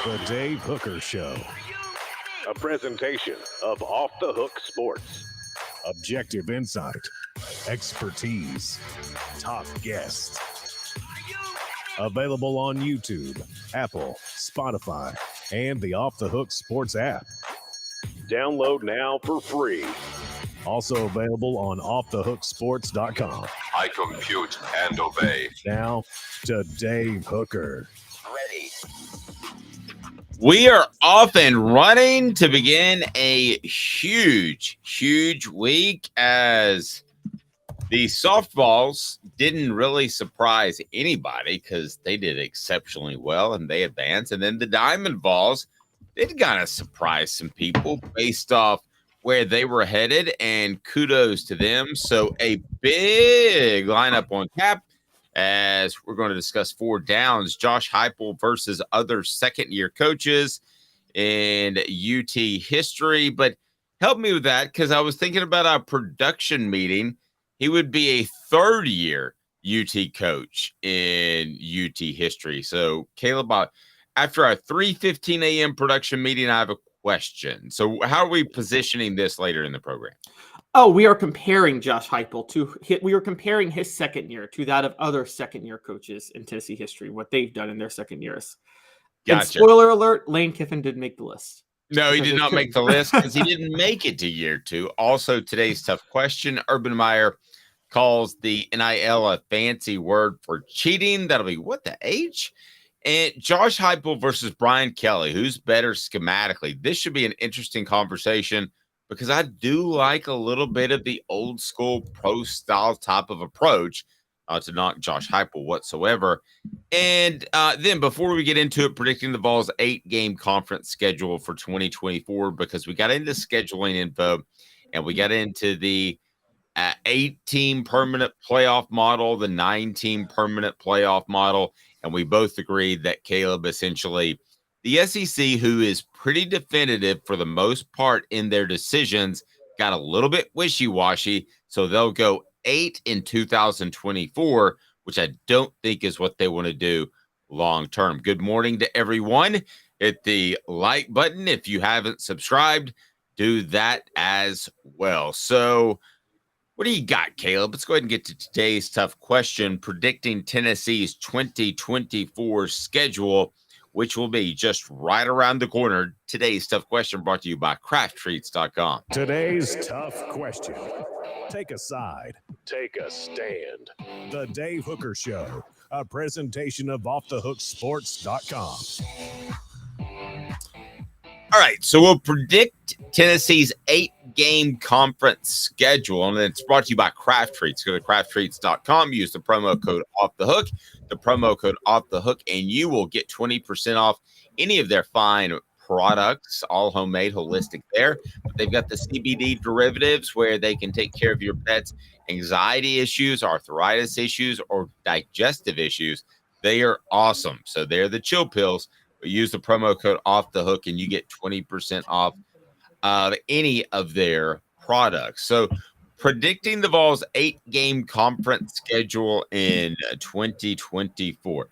The Dave Hooker Show. A presentation of Off the Hook Sports. Objective insight, expertise, top guests. Available on YouTube, Apple, Spotify, and the Off the Hook Sports app. Download now for free. Also available on offthehooksports.com. I compute and obey. Now to Dave Hooker. Ready. We are off and running to begin a huge week as the SoftVols didn't really surprise anybody because they did exceptionally well and they advanced. And then the Diamond Vols did kind of surprise some people based off where they were headed, and kudos to them. So a big lineup on tap as we're going to discuss four downs. Josh Heupel versus other second-year coaches in UT history. But help me with that because I was thinking about our production meeting. He would be a third-year UT coach in UT history. So, Caleb, after our 3:15 a.m. production meeting, I have a question. So how are we positioning this later in the program? Oh, we are comparing Josh Heupel we are comparing his second year to that of other second-year coaches in Tennessee history, what they've done in their second years. Gotcha. And spoiler alert, Lane Kiffin didn't make the list. No, he did not make the list because he didn't make it to year two. Also, today's tough question. Urban Meyer calls the NIL a fancy word for cheating. That'll be what the H? And Josh Heupel versus Brian Kelly, who's better schematically? This should be an interesting conversation because I do like a little bit of the old school pro style type of approach to knock Josh Heupel whatsoever. And then before we get into it, predicting the Vols' 8-game conference schedule for 2024, because we got into scheduling info and we got into the 8-team permanent playoff model, the 9-team permanent playoff model. And we both agreed that Caleb, essentially, the SEC, who is pretty definitive for the most part in their decisions, got a little bit wishy-washy. So they'll go 8 in 2024, which I don't think is what they want to do long-term. Good morning to everyone. Hit the like button. If you haven't subscribed, do that as well. So what do you got, Caleb? Let's go ahead and get to today's tough question, predicting Tennessee's 2024 schedule, which will be just right around the corner. Today's tough question brought to you by crafttreats.com. Today's tough question. Take a side. Take a stand. The Dave Hooker Show, a presentation of offthehooksports.com. All right, so we'll predict Tennessee's 8-game conference schedule, and it's brought to you by Craft Treats. Go to crafttreats.com, use the promo code OFFTHEHOOK, and you will get 20% off any of their fine products, all homemade, holistic there. But they've got the CBD derivatives where they can take care of your pet's anxiety issues, arthritis issues, or digestive issues. They are awesome. So they're the chill pills. But use the promo code OFFTHEHOOK and you get 20% off any of their products. So predicting the Vols' 8-game conference schedule in 2024.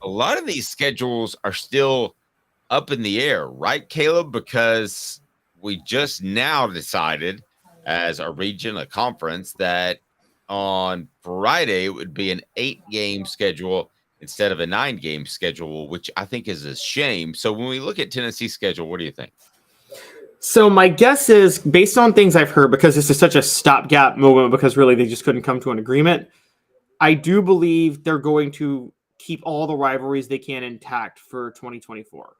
A lot of these schedules are still up in the air, right, Caleb? Because we just now decided as a region, a conference, that on Friday it would be an 8-game schedule instead of a 9-game schedule, which I think is a shame. So when we look at Tennessee's schedule, what do you think? So my guess is, based on things I've heard, because this is such a stopgap moment, because really they just couldn't come to an agreement, I do believe they're going to keep all the rivalries they can intact for 2024,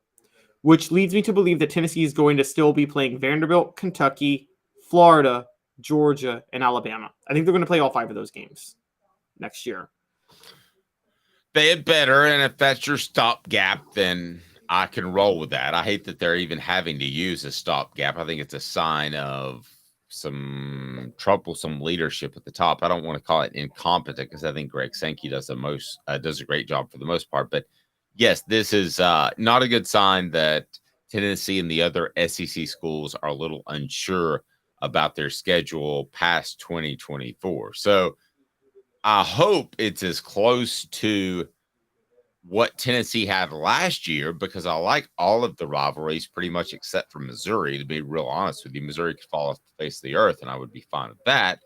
which leads me to believe that Tennessee is going to still be playing Vanderbilt, Kentucky, Florida, Georgia, and Alabama. I think they're going to play all 5 of those games next year. They had better, and if that's your stopgap, then I can roll with that. I hate that they're even having to use a stopgap. I think it's a sign of some troublesome leadership at the top. I don't want to call it incompetent because I think Greg Sankey does a great job for the most part. But yes, this is not a good sign that Tennessee and the other SEC schools are a little unsure about their schedule past 2024. So I hope it's as close to what Tennessee had last year, because I like all of the rivalries pretty much except for Missouri, to be real honest with you. Missouri could fall off the face of the earth, and I would be fine with that.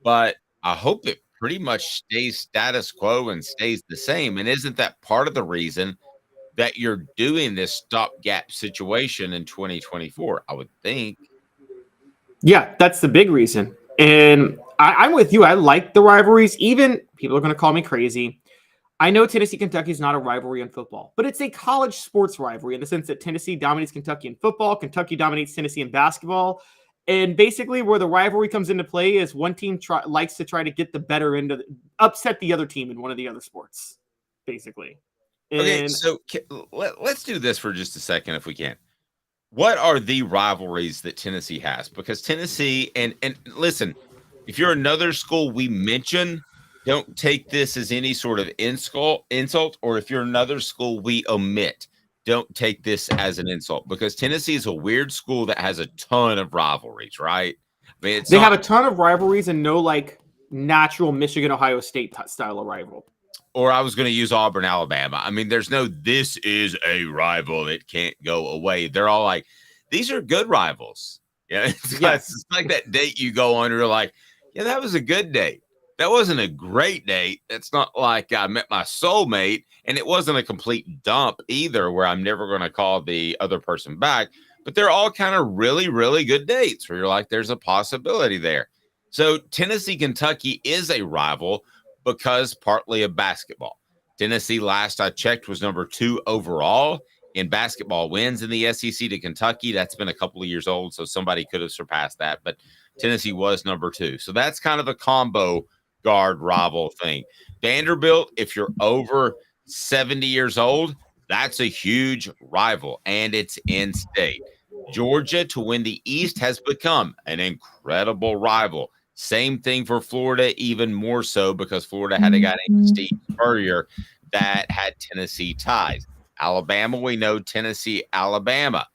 But I hope it pretty much stays status quo and stays the same. And isn't that part of the reason that you're doing this stopgap situation in 2024? I would think. Yeah, that's the big reason. And I'm with you. I like the rivalries. Even people are going to call me crazy. I know Tennessee Kentucky is not a rivalry in football, but it's a college sports rivalry in the sense that Tennessee dominates Kentucky in football, Kentucky dominates Tennessee in basketball, and basically where the rivalry comes into play is one team likes to try to get the better end of upset the other team in one of the other sports, basically. Okay, And so let's do this for just a second if we can. What are the rivalries that Tennessee has? Because Tennessee and listen, if you're another school we mention, don't take this as any sort of insult, or if you're another school we omit, don't take this as an insult, because Tennessee is a weird school that has a ton of rivalries, right? I mean, they have a ton of rivalries and no like natural Michigan Ohio State style of rival. Or I was going to use Auburn, Alabama. I mean, there's no, this is a rival that can't go away. They're all like, these are good rivals. Yeah, it's like that date you go on, and you're like, yeah, that was a good date. That wasn't a great date. It's not like I met my soulmate, and it wasn't a complete dump either, where I'm never going to call the other person back. But they're all kind of really, really good dates where you're like, there's a possibility there. So Tennessee, Kentucky is a rival because partly of basketball. Tennessee, last I checked, was number 2 overall in basketball wins in the SEC to Kentucky. That's been a couple of years old, so somebody could have surpassed that. But Tennessee was number 2. So that's kind of a combo guard rival thing. Vanderbilt, if you're over 70 years old, that's a huge rival, and it's in state. Georgia, to win the East, has become an incredible rival. Same thing for Florida, even more so because Florida had a guy named Steve Spurrier that had Tennessee ties. Alabama, we know Tennessee, Alabama.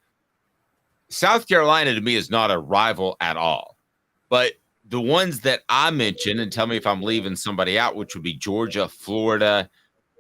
South Carolina, to me, is not a rival at all. But the ones that I mentioned, and tell me if I'm leaving somebody out, which would be Georgia, Florida,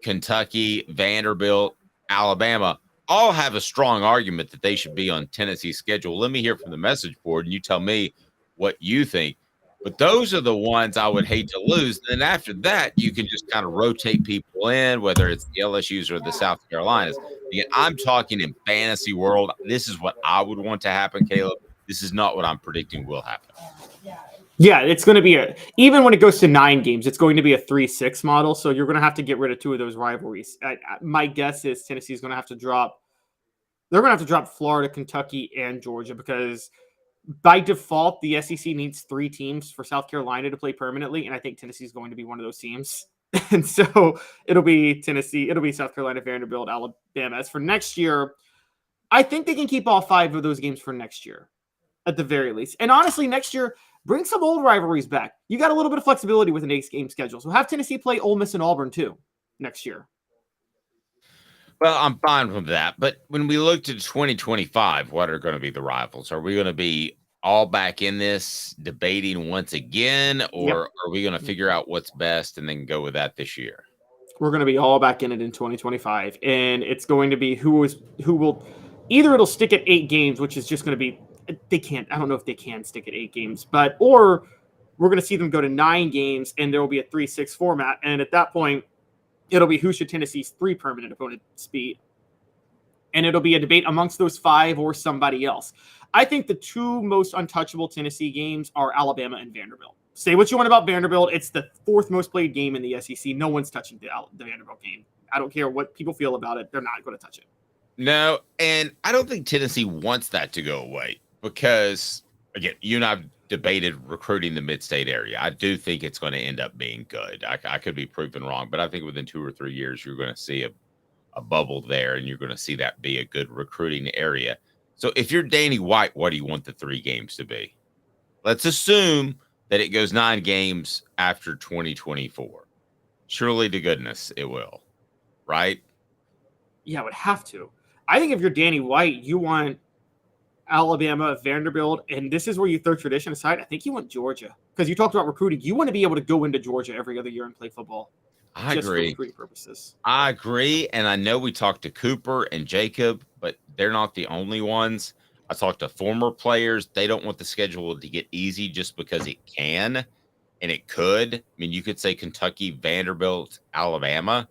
Kentucky, Vanderbilt, Alabama, all have a strong argument that they should be on Tennessee's schedule. Let me hear from the message board, and you tell me what you think. But those are the ones I would hate to lose. And then after that, you can just kind of rotate people in, whether it's the LSUs or the South Carolinas. Again, I'm talking in fantasy world. This is what I would want to happen, Caleb. This is not what I'm predicting will happen. Yeah, it's going to be even when it goes to 9 games, it's going to be a 3-6 model. So you're going to have to get rid of 2 of those rivalries. My guess is Tennessee is going to have to drop. They're going to have to drop Florida, Kentucky, and Georgia, because by default, the SEC needs 3 teams for South Carolina to play permanently. And I think Tennessee is going to be one of those teams. And so it'll be Tennessee, it'll be South Carolina, Vanderbilt, Alabama. As for next year, I think they can keep all 5 of those games for next year at the very least. And honestly, next year, bring some old rivalries back. You got a little bit of flexibility with an 8-game schedule. So have Tennessee play Ole Miss and Auburn too next year. Well, I'm fine with that. But when we look to 2025, what are going to be the rivals? Are we going to be all back in this debating once again, or are we going to figure out what's best and then go with that this year? We're going to be all back in it in 2025. And it's going to be who will either it'll stick at 8 games, which is just going to be, I don't know if they can stick at 8 games, or we're going to see them go to 9 games and there will be a 3-6 format. And at that point, it'll be who should Tennessee's 3 permanent opponents be. And it'll be a debate amongst those 5 or somebody else. I think the 2 most untouchable Tennessee games are Alabama and Vanderbilt. Say what you want about Vanderbilt. It's the 4th most played game in the SEC. No one's touching the Vanderbilt game. I don't care what people feel about it. They're not going to touch it. No, and I don't think Tennessee wants that to go away because, again, you and I have debated recruiting the mid-state area. I do think it's going to end up being good. I could be proven wrong, but I think within 2 or 3 years, you're going to see a bubble there, and you're going to see that be a good recruiting area. So if you're Danny White, what do you want the 3 games to be? Let's assume that it goes 9 games after 2024. Surely to goodness it will, right? Yeah, it would have to. I think if you're Danny White, you want Alabama, Vanderbilt, and this is where you throw tradition aside. I think you want Georgia because you talked about recruiting. You want to be able to go into Georgia every other year and play football. I just for agree. recruiting purposes. I agree. And I know we talked to Cooper and Jacob, but they're not the only ones. I talked to former players. They don't want the schedule to get easy just because it can and it could. I mean, you could say Kentucky, Vanderbilt, Alabama,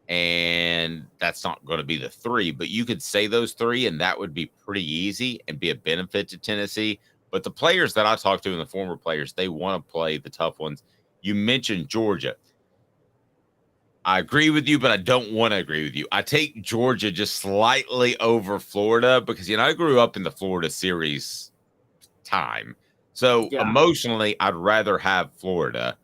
and that's not going to be the three, but you could say those three, and that would be pretty easy and be a benefit to Tennessee. But the players that I talked to and the former players, they want to play the tough ones. You mentioned Georgia. I agree with you, but I don't want to agree with you. I take Georgia just slightly over Florida because, I grew up in the Florida series time. So emotionally, I'd rather have Florida.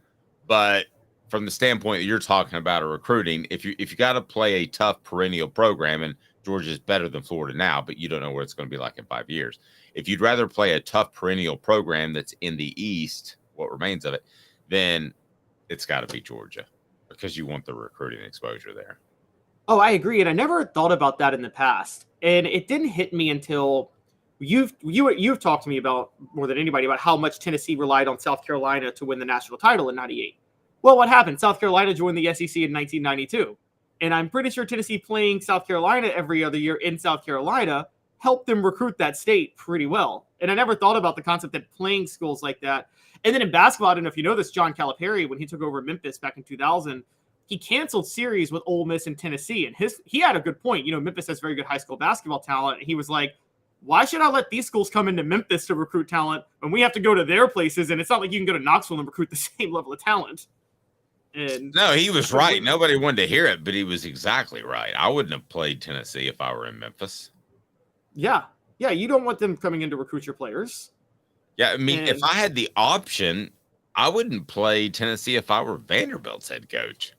But from the standpoint that you're talking about of recruiting, if you got to play a tough perennial program, and Georgia's better than Florida now, but you don't know what it's going to be like in 5 years. If you'd rather play a tough perennial program that's in the East, what remains of it, then it's got to be Georgia because you want the recruiting exposure there. Oh, I agree. And I never thought about that in the past. And it didn't hit me until you've talked to me about more than anybody about how much Tennessee relied on South Carolina to win the national title in 98. Well, what happened? South Carolina joined the SEC in 1992. And I'm pretty sure Tennessee playing South Carolina every other year in South Carolina helped them recruit that state pretty well. And I never thought about the concept that playing schools like that. And then in basketball, I don't know if you know this, John Calipari, when he took over Memphis back in 2000, he canceled series with Ole Miss and Tennessee. And he had a good point. Memphis has very good high school basketball talent. And he was like, why should I let these schools come into Memphis to recruit talent when we have to go to their places? And it's not like you can go to Knoxville and recruit the same level of talent. And no, he was right. Nobody wanted to hear it, but he was exactly right. I wouldn't have played Tennessee if I were in Memphis. Yeah. Yeah, you don't want them coming in to recruit your players. Yeah, I mean, if I had the option, I wouldn't play Tennessee if I were Vanderbilt's head coach.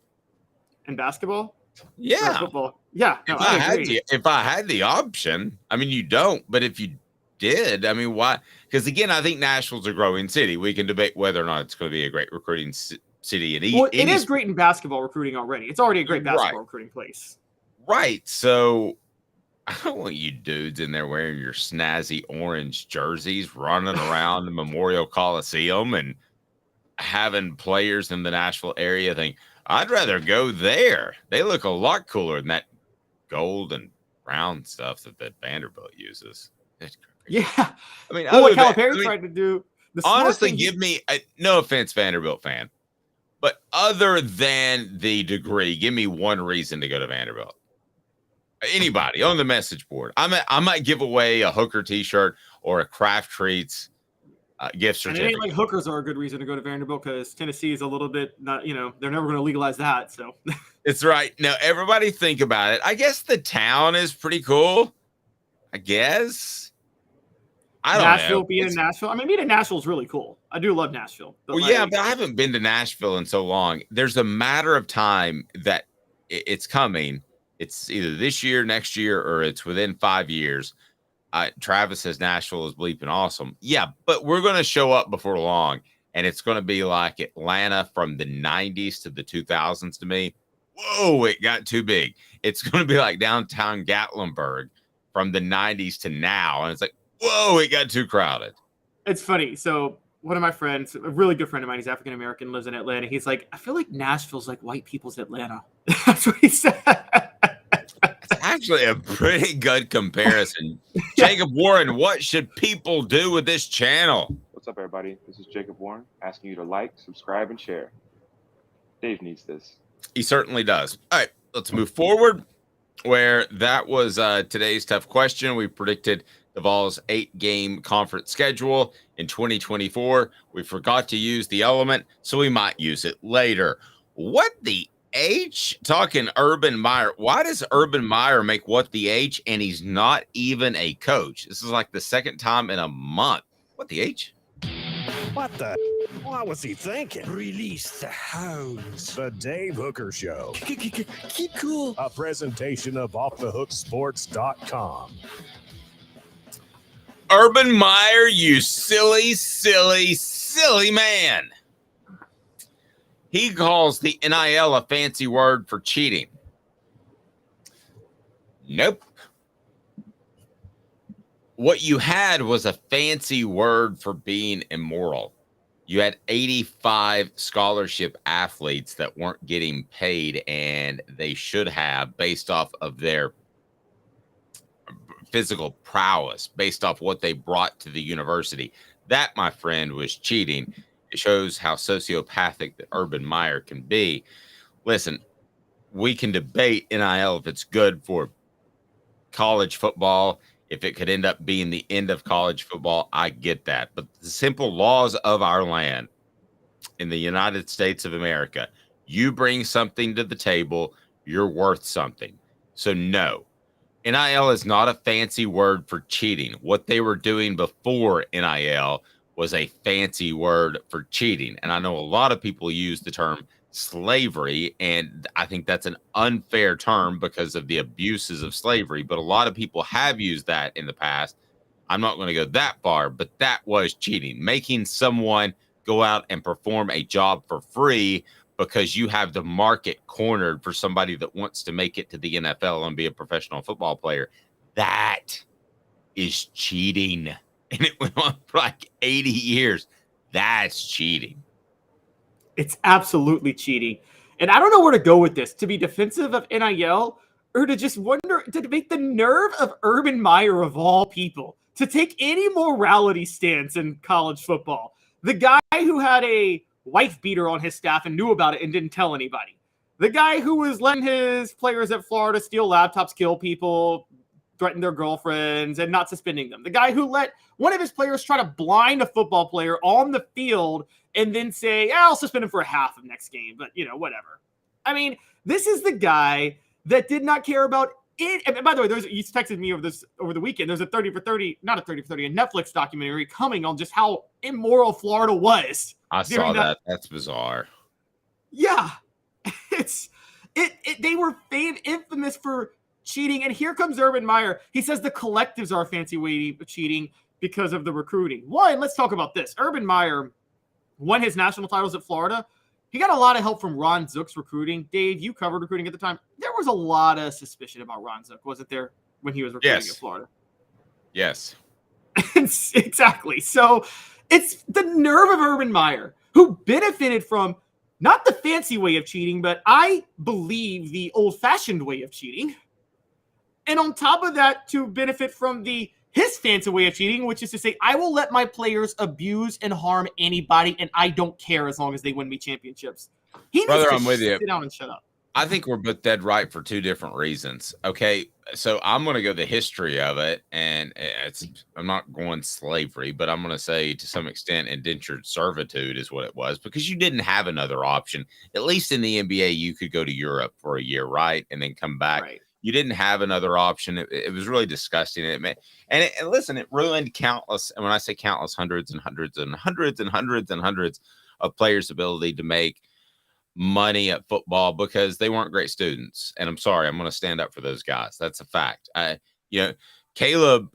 In basketball? Yeah. Or football? Yeah. No, if I had the option, I mean, you don't, but if you did, I mean, why? Because again, I think Nashville's a growing city. We can debate whether or not it's going to be a great recruiting city. It is great in basketball recruiting already. It's already a great basketball recruiting place. Right. So I don't want you dudes in there wearing your snazzy orange jerseys, running around the Memorial Coliseum and having players in the Nashville area think, I'd rather go there. They look a lot cooler than that gold and brown stuff that Vanderbilt uses. Yeah. I mean, what Calipari tried to do. Honestly, give me, no offense, Vanderbilt fan, but other than the degree, give me one reason to go to Vanderbilt. Anybody on the message board. I might give away a Hooker t-shirt or a Kraft Treats gift certificate. And it ain't like hookers are a good reason to go to Vanderbilt because Tennessee is a little bit not, they're never going to legalize that. So it's right. Now, everybody think about it. I guess the town is pretty cool. I guess. I don't Nashville know. Being in Nashville. I mean, being in Nashville is really cool. I do love Nashville. But yeah, but I haven't been to Nashville in so long. There's a matter of time that it's coming. It's either this year, next year, or it's within 5 years. Travis says Nashville is bleeping awesome. Yeah, but we're going to show up before long, and it's going to be like Atlanta from the 90s to the 2000s to me. Whoa, it got too big. It's going to be like downtown Gatlinburg from the 90s to now, and it's like, whoa, it got too crowded. It's funny. So one of my friends, a really good friend of mine, he's African-American, lives in Atlanta. He's like, I feel like Nashville's like white people's Atlanta. That's what he said. It's actually a pretty good comparison. Jacob Warren, what should people do with this channel? What's up, everybody? This is Jacob Warren asking you to like, subscribe, and share. Dave needs this. He certainly does. All right, let's move forward. Where that was today's tough question. We predicted the Vols' 8-game conference schedule in 2024. We forgot to use the element, so we might use it later. What the H? Talking Urban Meyer. Why does Urban Meyer make what the H and he's not even a coach? This is like the second time in a month. What the H? What the? What was he thinking? Release the hounds. The Dave Hooker Show. Keep cool. A presentation of audacious.com. Urban Meyer, you silly, silly, silly man. He calls the NIL a fancy word for cheating. Nope. What you had was a fancy word for being immoral. You had 85 scholarship athletes that weren't getting paid, and they should have based off of their physical prowess, based off what they brought to the university. That, my friend, was cheating. It shows how sociopathic that Urban Meyer can be. Listen, we can debate NIL if it's good for college football, if it could end up being the end of college football. I get that. But the simple laws of our land in the United States of America, you bring something to the table, you're worth something. So, no, NIL is not a fancy word for cheating. What they were doing before NIL was a fancy word for cheating. And I know a lot of people use the term slavery, and I think that's an unfair term because of the abuses of slavery. But a lot of people have used that in the past. I'm not going to go that far, but that was cheating, making someone go out and perform a job for free because you have the market cornered for somebody that wants to make it to the NFL and be a professional football player. That is cheating. And it went on for like 80 years. That's cheating. It's absolutely cheating. And I don't know where to go with this, to be defensive of NIL or to just wonder, to debate the nerve of Urban Meyer of all people to take any morality stance in college football. The guy who had a wife beater on his staff and knew about it and didn't tell anybody. The guy who was letting his players at Florida steal laptops, kill people, threaten their girlfriends, and not suspending them. The guy who let one of his players try to blind a football player on the field and then say, I'll suspend him for a half of next game, but, whatever. I mean, this is the guy that did not care about it. And by the way, you texted me over the weekend. There's a 30 for 30, not a 30 for 30, a Netflix documentary coming on just how immoral Florida was. I saw that. That's bizarre. Yeah. They were infamous for cheating. And here comes Urban Meyer. He says the collectives are a fancy way of cheating because of the recruiting. One, let's talk about this. Urban Meyer won his national titles at Florida. He got a lot of help from Ron Zook's recruiting. Dave, you covered recruiting at the time. There was a lot of suspicion about Ron Zook, wasn't there, when he was recruiting at Florida? Yes. Exactly. So it's the nerve of Urban Meyer, who benefited from not the fancy way of cheating, but I believe the old-fashioned way of cheating. And on top of that, to benefit from his fancy way of cheating, which is to say, I will let my players abuse and harm anybody, and I don't care as long as they win me championships. He needs Brother, to I'm with you. sit down and shut up. I think we're both dead right for two different reasons. Okay, so I'm going to go the history of it, and I'm not going slavery, but I'm going to say to some extent indentured servitude is what it was, because you didn't have another option. At least in the NBA, you could go to Europe for a year, right, and then come back. Right. You didn't have another option. It was really disgusting. And listen, it ruined countless, and when I say countless, hundreds and hundreds and hundreds and hundreds and hundreds of players' ability to make money at football because they weren't great students. And I'm sorry, I'm going to stand up for those guys. That's a fact. Caleb,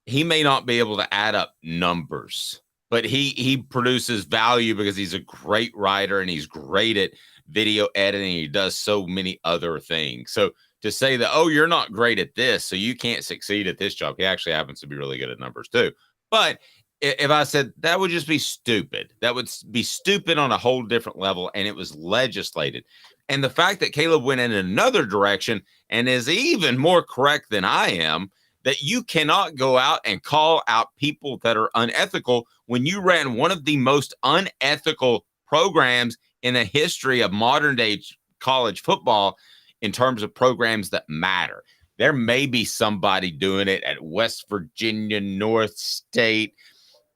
he may not be able to add up numbers, but he produces value because he's a great writer and he's great at video editing. He does so many other things. So to say that, oh, you're not great at this, so you can't succeed at this job. He actually happens to be really good at numbers too. But if I said that would just be stupid, that would be stupid on a whole different level. And it was legislated. And the fact that Caleb went in another direction and is even more correct than I am, that you cannot go out and call out people that are unethical when you ran one of the most unethical programs in the history of modern day college football in terms of programs that matter. There may be somebody doing it at West Virginia North State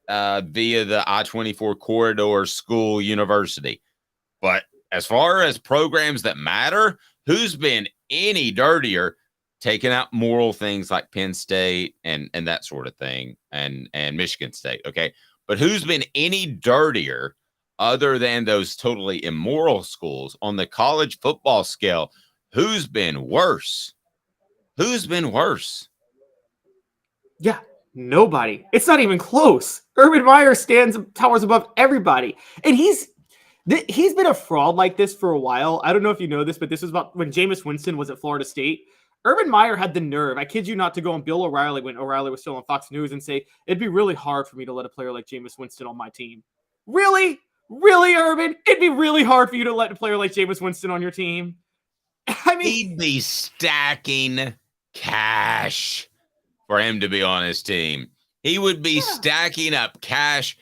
via the I-24 corridor school university. But as far as programs that matter, who's been any dirtier taking out moral things like Penn State and that sort of thing and Michigan State, okay? But who's been any dirtier other than those totally immoral schools on the college football scale? Who's been worse? Who's been worse? Yeah, nobody. It's not even close. Urban Meyer towers above everybody. And he's been a fraud like this for a while. I don't know if you know this, but this was about when Jameis Winston was at Florida State. Urban Meyer had the nerve, I kid you not, to go on Bill O'Reilly when O'Reilly was still on Fox News and say, it'd be really hard for me to let a player like Jameis Winston on my team. Really? Really, Urban? It'd be really hard for you to let a player like Jameis Winston on your team. I mean, He'd be stacking cash for him to be on his team. He would be stacking up cash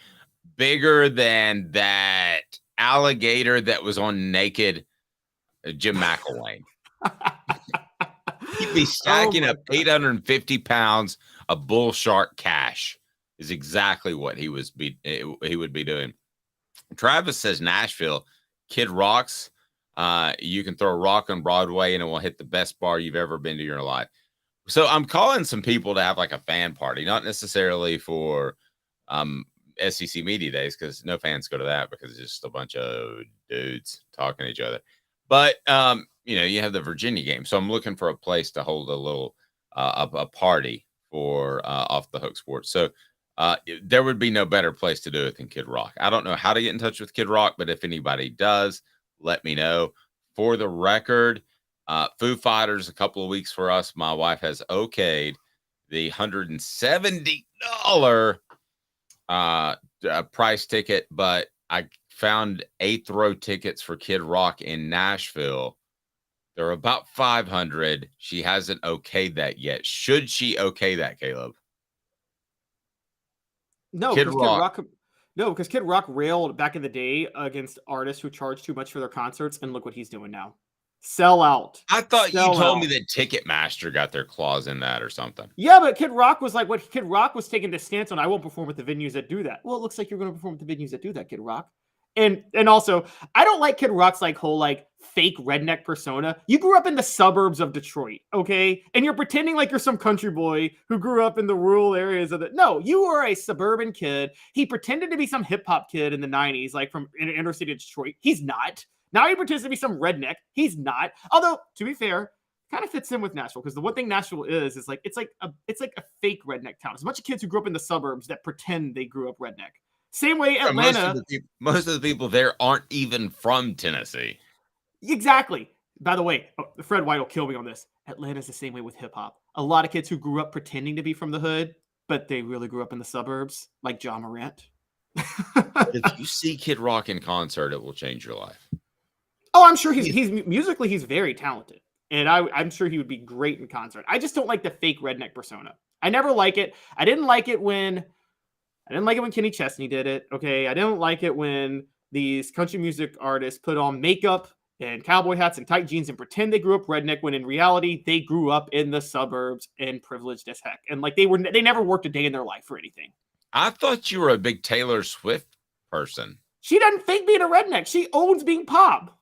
bigger than that alligator that was on Naked Jim McElwain. He'd be stacking up 850 pounds of bull shark cash is exactly what he would be doing. Travis says Nashville, Kid Rock's. You can throw a rock on Broadway and it will hit the best bar you've ever been to in your life. So I'm calling some people to have like a fan party, not necessarily for SEC Media Days, because no fans go to that because it's just a bunch of dudes talking to each other. But, you have the Virginia game. So I'm looking for a place to hold a little a party for Off the Hook Sports. So there would be no better place to do it than Kid Rock. I don't know how to get in touch with Kid Rock, but if anybody does, let me know. For the record, Foo Fighters, a couple of weeks for us. My wife has okayed the $170 price ticket, but I found 8th row tickets for Kid Rock in Nashville. They're about 500. She hasn't okayed that yet. Should she okay that, Caleb? No, because Kid Rock railed back in the day against artists who charge too much for their concerts, and look what he's doing now. Sell out. I thought you told me that Ticketmaster got their claws in that or something. Yeah, but Kid Rock was like, what Kid Rock was taking the stance on, I won't perform at the venues that do that. Well, it looks like you're going to perform at the venues that do that, Kid Rock. And also, I don't like Kid Rock's whole fake redneck persona. You grew up in the suburbs of Detroit, okay? And you're pretending like you're some country boy who grew up in the rural areas of No, you are a suburban kid. He pretended to be some hip hop kid in the 90s, from inner city of Detroit. He's not. Now he pretends to be some redneck. He's not. Although, to be fair, kind of fits in with Nashville, because the one thing Nashville is it's like a fake redneck town. It's a bunch of kids who grew up in the suburbs that pretend they grew up redneck. Same way Atlanta. Most of the people there aren't even from Tennessee. Exactly. By the way, Fred White will kill me on this. Atlanta's the same way with hip hop. A lot of kids who grew up pretending to be from the hood, but they really grew up in the suburbs, like John Morant. If you see Kid Rock in concert, it will change your life. Oh, I'm sure he's musically he's very talented, and I'm sure he would be great in concert. I just don't like the fake redneck persona. I never like it. I didn't like it when Kenny Chesney did it. Okay, I didn't like it when these country music artists put on makeup and cowboy hats and tight jeans and pretend they grew up redneck when in reality they grew up in the suburbs and privileged as heck, and they never worked a day in their life for anything. I thought you were a big Taylor Swift person. She doesn't fake being a redneck. She owns being pop.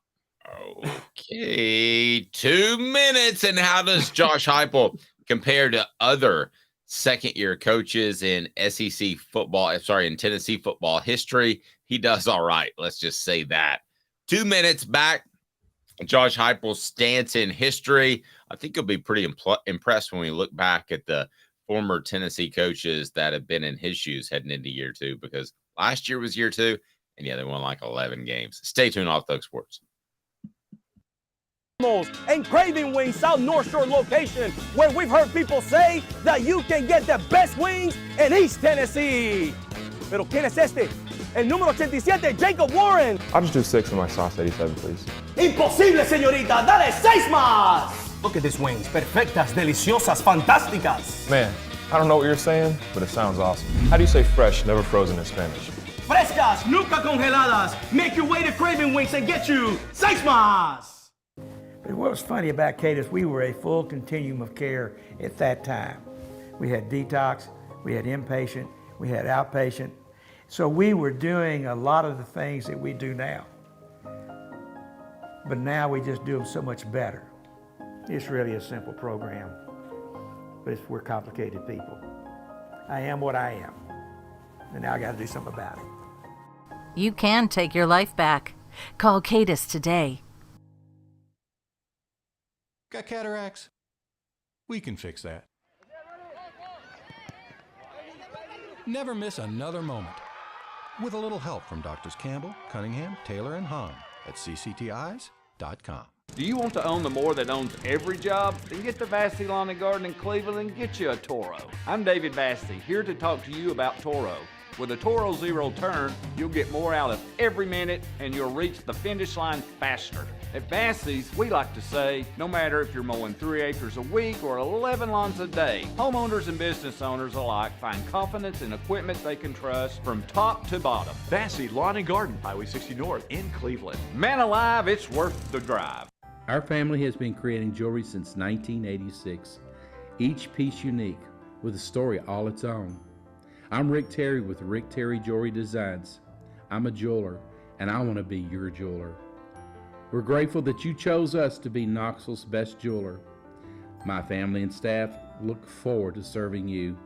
Okay, 2 minutes. And how does Josh Heupel compare to other second-year coaches in SEC football? In Tennessee football history? He does all right. Let's just say that. 2 minutes back. Josh Heupel's stance in history. I think you'll be pretty impressed when we look back at the former Tennessee coaches that have been in his shoes heading into year 2, because last year was year 2, and they won 11 games. Stay tuned. Off Thug Sports. And Craving Wings South North Shore location, where we've heard people say that you can get the best wings in East Tennessee. Pero ¿quién es este? El número 87, Jacob Warren. I'll just do 6 of my sauce 87, please. Imposible, señorita. Dale 6 más. Look at these wings. Perfectas, deliciosas, fantásticas. Man, I don't know what you're saying, but it sounds awesome. How do you say fresh, never frozen in Spanish? Frescas, nunca congeladas. Make your way to Craving Wings and get you 6 más. What was funny about Kate is we were a full continuum of care at that time. We had detox, we had inpatient, we had outpatient. So we were doing a lot of the things that we do now. But now we just do them so much better. It's really a simple program, but we're complicated people. I am what I am, and now I got to do something about it. You can take your life back. Call Cadis today. Got cataracts? We can fix that. Never miss another moment. With a little help from Doctors Campbell, Cunningham, Taylor, and Hahn at cctieyes.com. Do you want to own the more that owns every job? Then get to Vassey Lawn and Garden in Cleveland and get you a Toro. I'm David Vassey, here to talk to you about Toro. With a Toro Zero turn, you'll get more out of every minute and you'll reach the finish line faster. At Bassey's, we like to say, no matter if you're mowing 3 acres a week or 11 lawns a day, homeowners and business owners alike find confidence in equipment they can trust from top to bottom. Bassey Lawn and Garden, Highway 60 North in Cleveland. Man alive, it's worth the drive. Our family has been creating jewelry since 1986, each piece unique with a story all its own. I'm Rick Terry with Rick Terry Jewelry Designs. I'm a jeweler, and I want to be your jeweler. We're grateful that you chose us to be Knoxville's best jeweler. My family and staff look forward to serving you.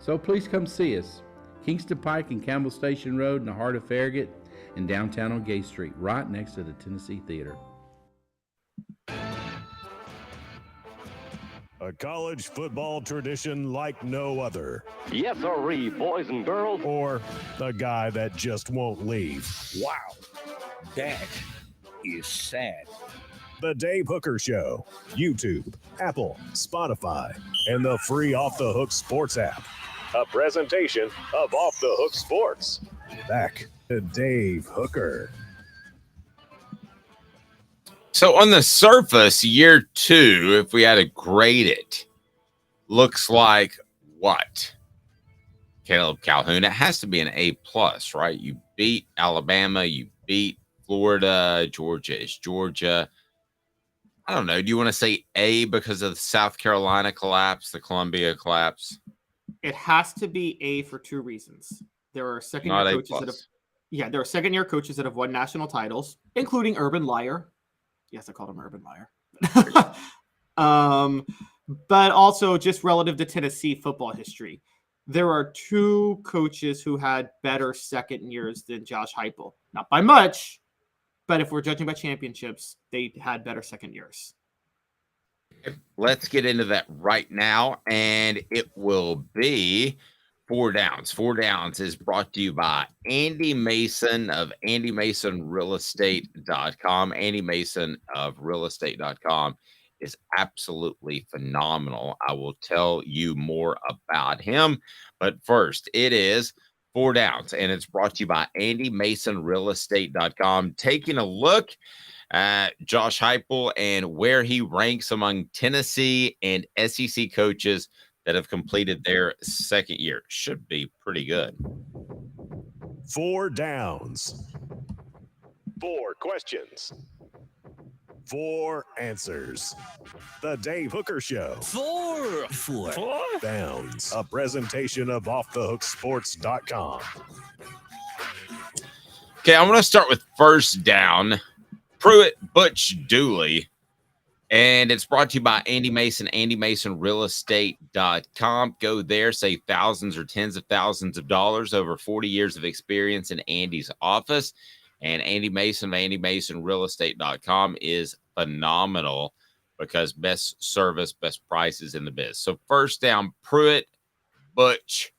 So please come see us. Kingston Pike and Campbell Station Road in the heart of Farragut and downtown on Gay Street, right next to the Tennessee Theater. A college football tradition like no other. Yes, sirree, boys and girls. Or a guy that just won't leave. Wow, that is sad. The Dave Hooker Show, YouTube, Apple, Spotify, and the free Off the Hook Sports app. A presentation of Off the Hook Sports. Back to Dave Hooker. So on the surface, year 2, if we had to grade it, looks like what? Caleb Calhoun, it has to be an A+, right? You beat Alabama, you beat Florida, Georgia is Georgia. I don't know. Do you want to say A because of the South Carolina collapse, the Columbia collapse? It has to be A for 2 reasons. There are second-year coaches that have won national titles, including Urban Meyer. Yes, I called him Urban Meyer. But also just relative to Tennessee football history. There are 2 coaches who had better second years than Josh Heupel. Not by much, but if we're judging by championships, they had better second years. Let's get into that right now, and it will be 4 Downs. 4 Downs is brought to you by Andy Mason of AndyMasonRealEstate.com. Andy Mason of realestate.com is absolutely phenomenal. I will tell you more about him, but first, it is 4 Downs, and it's brought to you by AndyMasonRealEstate.com. Taking a look at Josh Heupel and where he ranks among Tennessee and SEC coaches that have completed their second year. Should be pretty good. 4 Downs. 4 questions. 4 answers. The Dave Hooker Show. 4 Downs. A presentation of OffTheHookSports.com. Okay, I'm going to start with first down. Pruitt Butch Dooley. And it's brought to you by Andy Mason, AndyMasonRealEstate.com. Go there, save thousands or tens of thousands of dollars, over 40 years of experience in Andy's office. And Andy Mason of AndyMasonRealEstate.com is phenomenal because best service, best prices in the biz. So first down, Pruitt Butch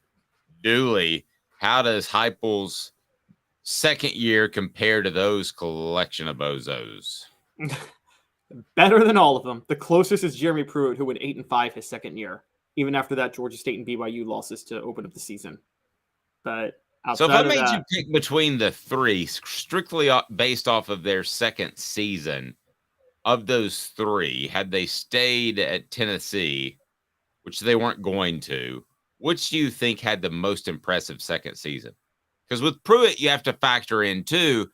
Dooley. How does Heupel's second year compare to those collection of bozos? Better than all of them. The closest is Jeremy Pruitt, who went 8-5 his second year. Even after that, Georgia State and BYU losses to open up the season. But so if I made you pick between the 3, strictly based off of their second season, of those 3, had they stayed at Tennessee, which they weren't going to, which do you think had the most impressive second season? Because with Pruitt, you have to factor in, too,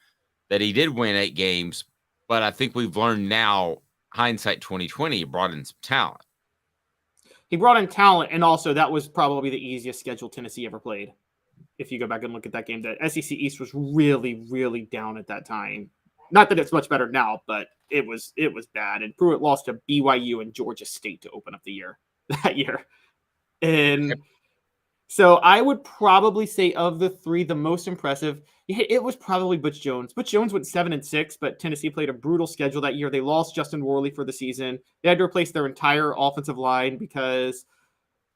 that he did win 8 games, but I think we've learned now, hindsight 2020, he brought in some talent. He brought in talent, and also that was probably the easiest schedule Tennessee ever played. If you go back and look at that game, the SEC East was really, really down at that time. Not that it's much better now, but it was bad. And Pruitt lost to BYU and Georgia State to open up the year that year. And so I would probably say of the 3, the most impressive, it was probably Butch Jones. Butch Jones went 7-6, but Tennessee played a brutal schedule that year. They lost Justin Worley for the season. They had to replace their entire offensive line because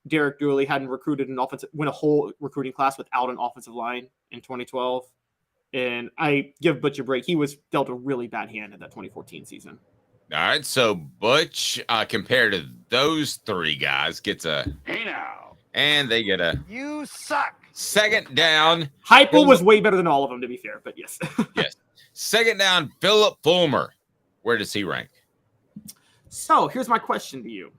Derek Dooley hadn't win a whole recruiting class without an offensive line in 2012. And I give Butch a break. He was dealt a really bad hand in that 2014 season. All right, so Butch, compared to those 3 guys, gets a Hey now. And they get a You suck. Second down. Heupel was way better than all of them, to be fair, but yes. Yes. Second down, Philip Fulmer. Where does he rank? So here's my question to you.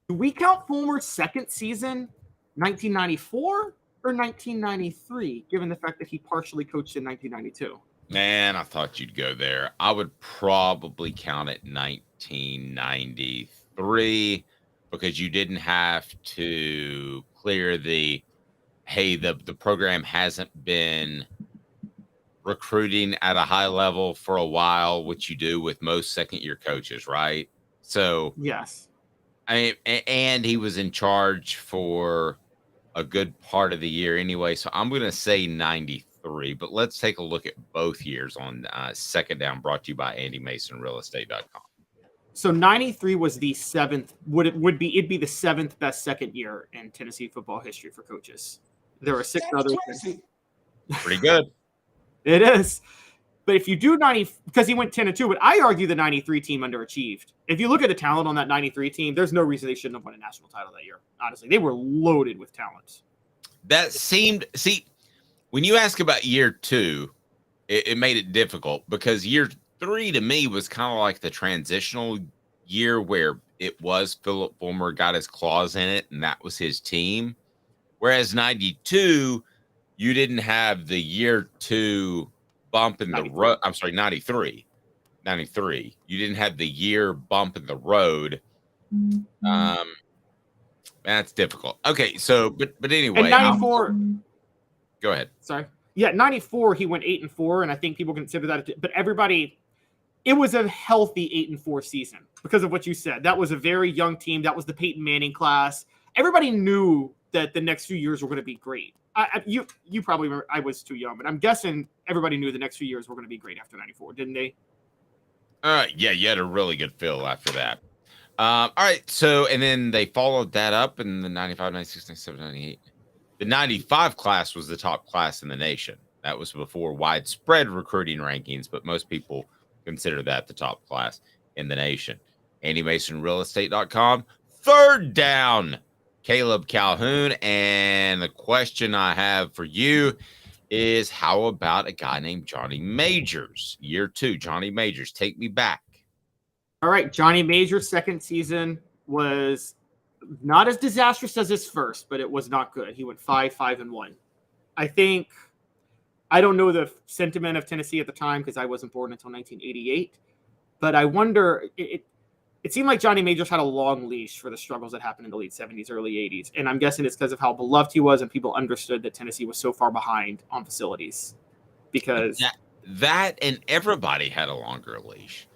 Do we count Fulmer's second season 1994 or 1993, given the fact that he partially coached in 1992? Man, I thought you'd go there. I would probably count it 1993 because you didn't have to clear the program hasn't been recruiting at a high level for a while, which you do with most second-year coaches, right? So yes, I mean, and he was in charge for a good part of the year anyway. So I'm going to say 93, but let's take a look at both years on Second Down, brought to you by AndyMasonRealEstate.com. So 93 was the seventh. It'd be the seventh best second year in Tennessee football history for coaches. There were 6 others. Pretty good. It is. But if you do 90, because he went 10-2, but I argue the 93 team underachieved. If you look at the talent on that 93 team, there's no reason they shouldn't have won a national title that year. Honestly, they were loaded with talent. That seemed, when you ask about year 2, it made it difficult because year 3 to me was kind of like the transitional year where it was Philip Fulmer got his claws in it and that was his team. Whereas 92, you didn't have the year 2 bump in the road. I'm sorry, 93. You didn't have the year bump in the road. That's difficult. Okay, so but anyway, and 94. Go ahead. Sorry. Yeah, 94 he went 8-4, and I think people consider that. But everybody, it was a healthy 8-4 season because of what you said. That was a very young team. That was the Peyton Manning class. Everybody knew that the next few years were going to be great. You probably remember, I was too young, but I'm guessing everybody knew the next few years were going to be great after 94, didn't they? Yeah, you had a really good feel after that. All right, so, and then they followed that up in the 95, 96, 97, 98. The 95 class was the top class in the nation. That was before widespread recruiting rankings, but most people consider that the top class in the nation. AndyMasonRealEstate.com. Third down, Caleb Calhoun. And the question I have for you is, how about a guy named Johnny Majors? Year 2, Johnny Majors. Take me back. All right, Johnny Majors' second season was not as disastrous as his first, but it was not good. He went 5-1. I don't know the sentiment of Tennessee at the time because I wasn't born until 1988, but I wonder, it seemed like Johnny Majors had a long leash for the struggles that happened in the late 70s, early 80s, and I'm guessing it's because of how beloved he was and people understood that Tennessee was so far behind on facilities. Because that and everybody had a longer leash.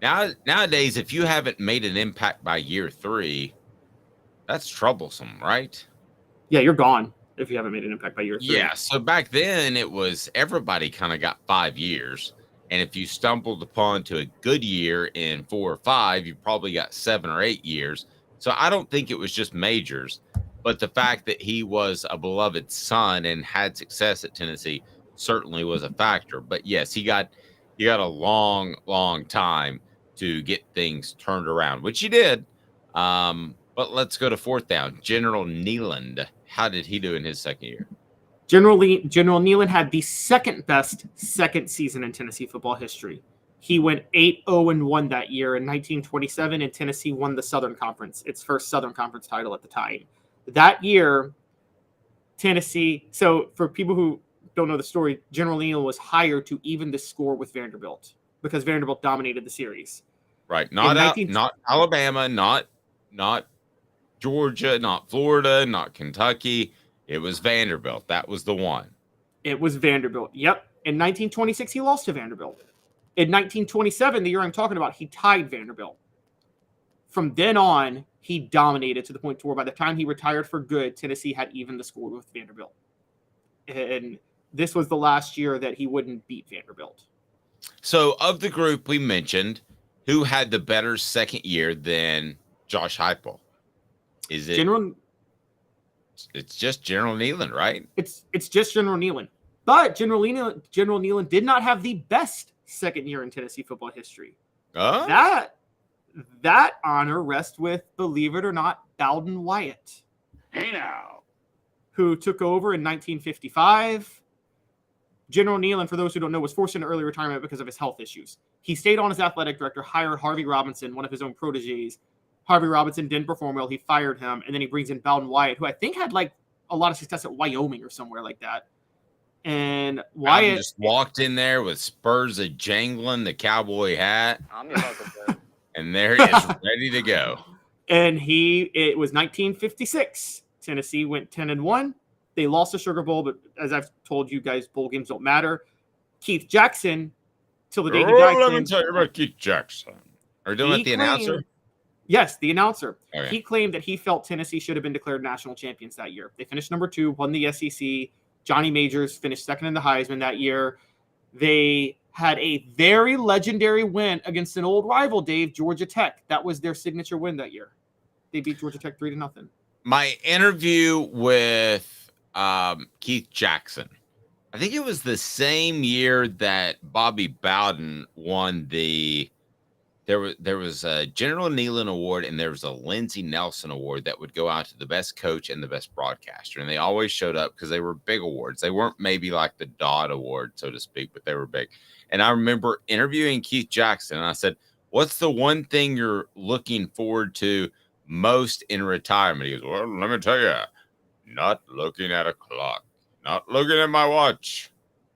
Nowadays, if you haven't made an impact by year 3, that's troublesome, right? Yeah, you're gone if you haven't made an impact by year 3. Yeah, so back then it was everybody kind of got 5 years. And if you stumbled upon to a good year in 4 or 5, you probably got 7 or 8 years. So I don't think it was just Majors, but the fact that he was a beloved son and had success at Tennessee certainly was a factor. But yes, he got a long time to get things turned around, which he did. But let's go to fourth down. General Nealand. How did he do in his second year? General Nealand had the second best second season in Tennessee football history. He went 8-0-1 that year in 1927, and Tennessee won the Southern Conference, its first Southern Conference title at the time. That year, Tennessee, so for people who don't know the story, General Nealand was hired to even the score with Vanderbilt because Vanderbilt dominated the series. Right. Not Alabama, not Georgia, not Florida, not Kentucky. It was Vanderbilt. That was the one. It was Vanderbilt. Yep. In 1926, he lost to Vanderbilt. In 1927, the year I'm talking about, he tied Vanderbilt. From then on, he dominated to the point to where by the time he retired for good, Tennessee had even the score with Vanderbilt. And this was the last year that he wouldn't beat Vanderbilt. So of the group we mentioned, who had the better second year than Josh Heupel? Is it It's just General Nealand, right? It's just General Nealand. But General Nealand did not have the best second year in Tennessee football history. Oh? That honor rests with, believe it or not, Bowden Wyatt. Hey now. who took over in 1955. General Nealon, for those who don't know, was forced into early retirement because of his health issues. He stayed on as athletic director, hired Harvey Robinson, one of his own proteges. Harvey Robinson didn't perform well. He fired him, and then he brings in Bowden Wyatt, who I think had like a lot of success at Wyoming or somewhere like that. And Wyatt just walked in there with spurs a jangling, the cowboy hat, and there he is, ready to go. And it was 1956. Tennessee went 10-1. They lost the Sugar Bowl, but as I've told you guys, bowl games don't matter. Keith Jackson, till the day he died. Let me tell you about Keith Jackson. Are you doing it the announcer? Yes, the announcer. Okay. He claimed that he felt Tennessee should have been declared national champions that year. They finished number 2, won the SEC. Johnny Majors finished second in the Heisman that year. They had a very legendary win against an old rival, Dave, Georgia Tech. That was their signature win that year. They beat Georgia Tech 3-0. My interview with Keith Jackson, I think it was the same year that Bobby Bowden won there was a General Nealon Award and there was a Lindsey Nelson Award that would go out to the best coach and the best broadcaster. And they always showed up because they were big awards. They weren't maybe like the Dodd Award, so to speak, but they were big. And I remember interviewing Keith Jackson, and I said, what's the one thing you're looking forward to most in retirement? He goes, well, let me tell you, not looking at a clock, not looking at my watch,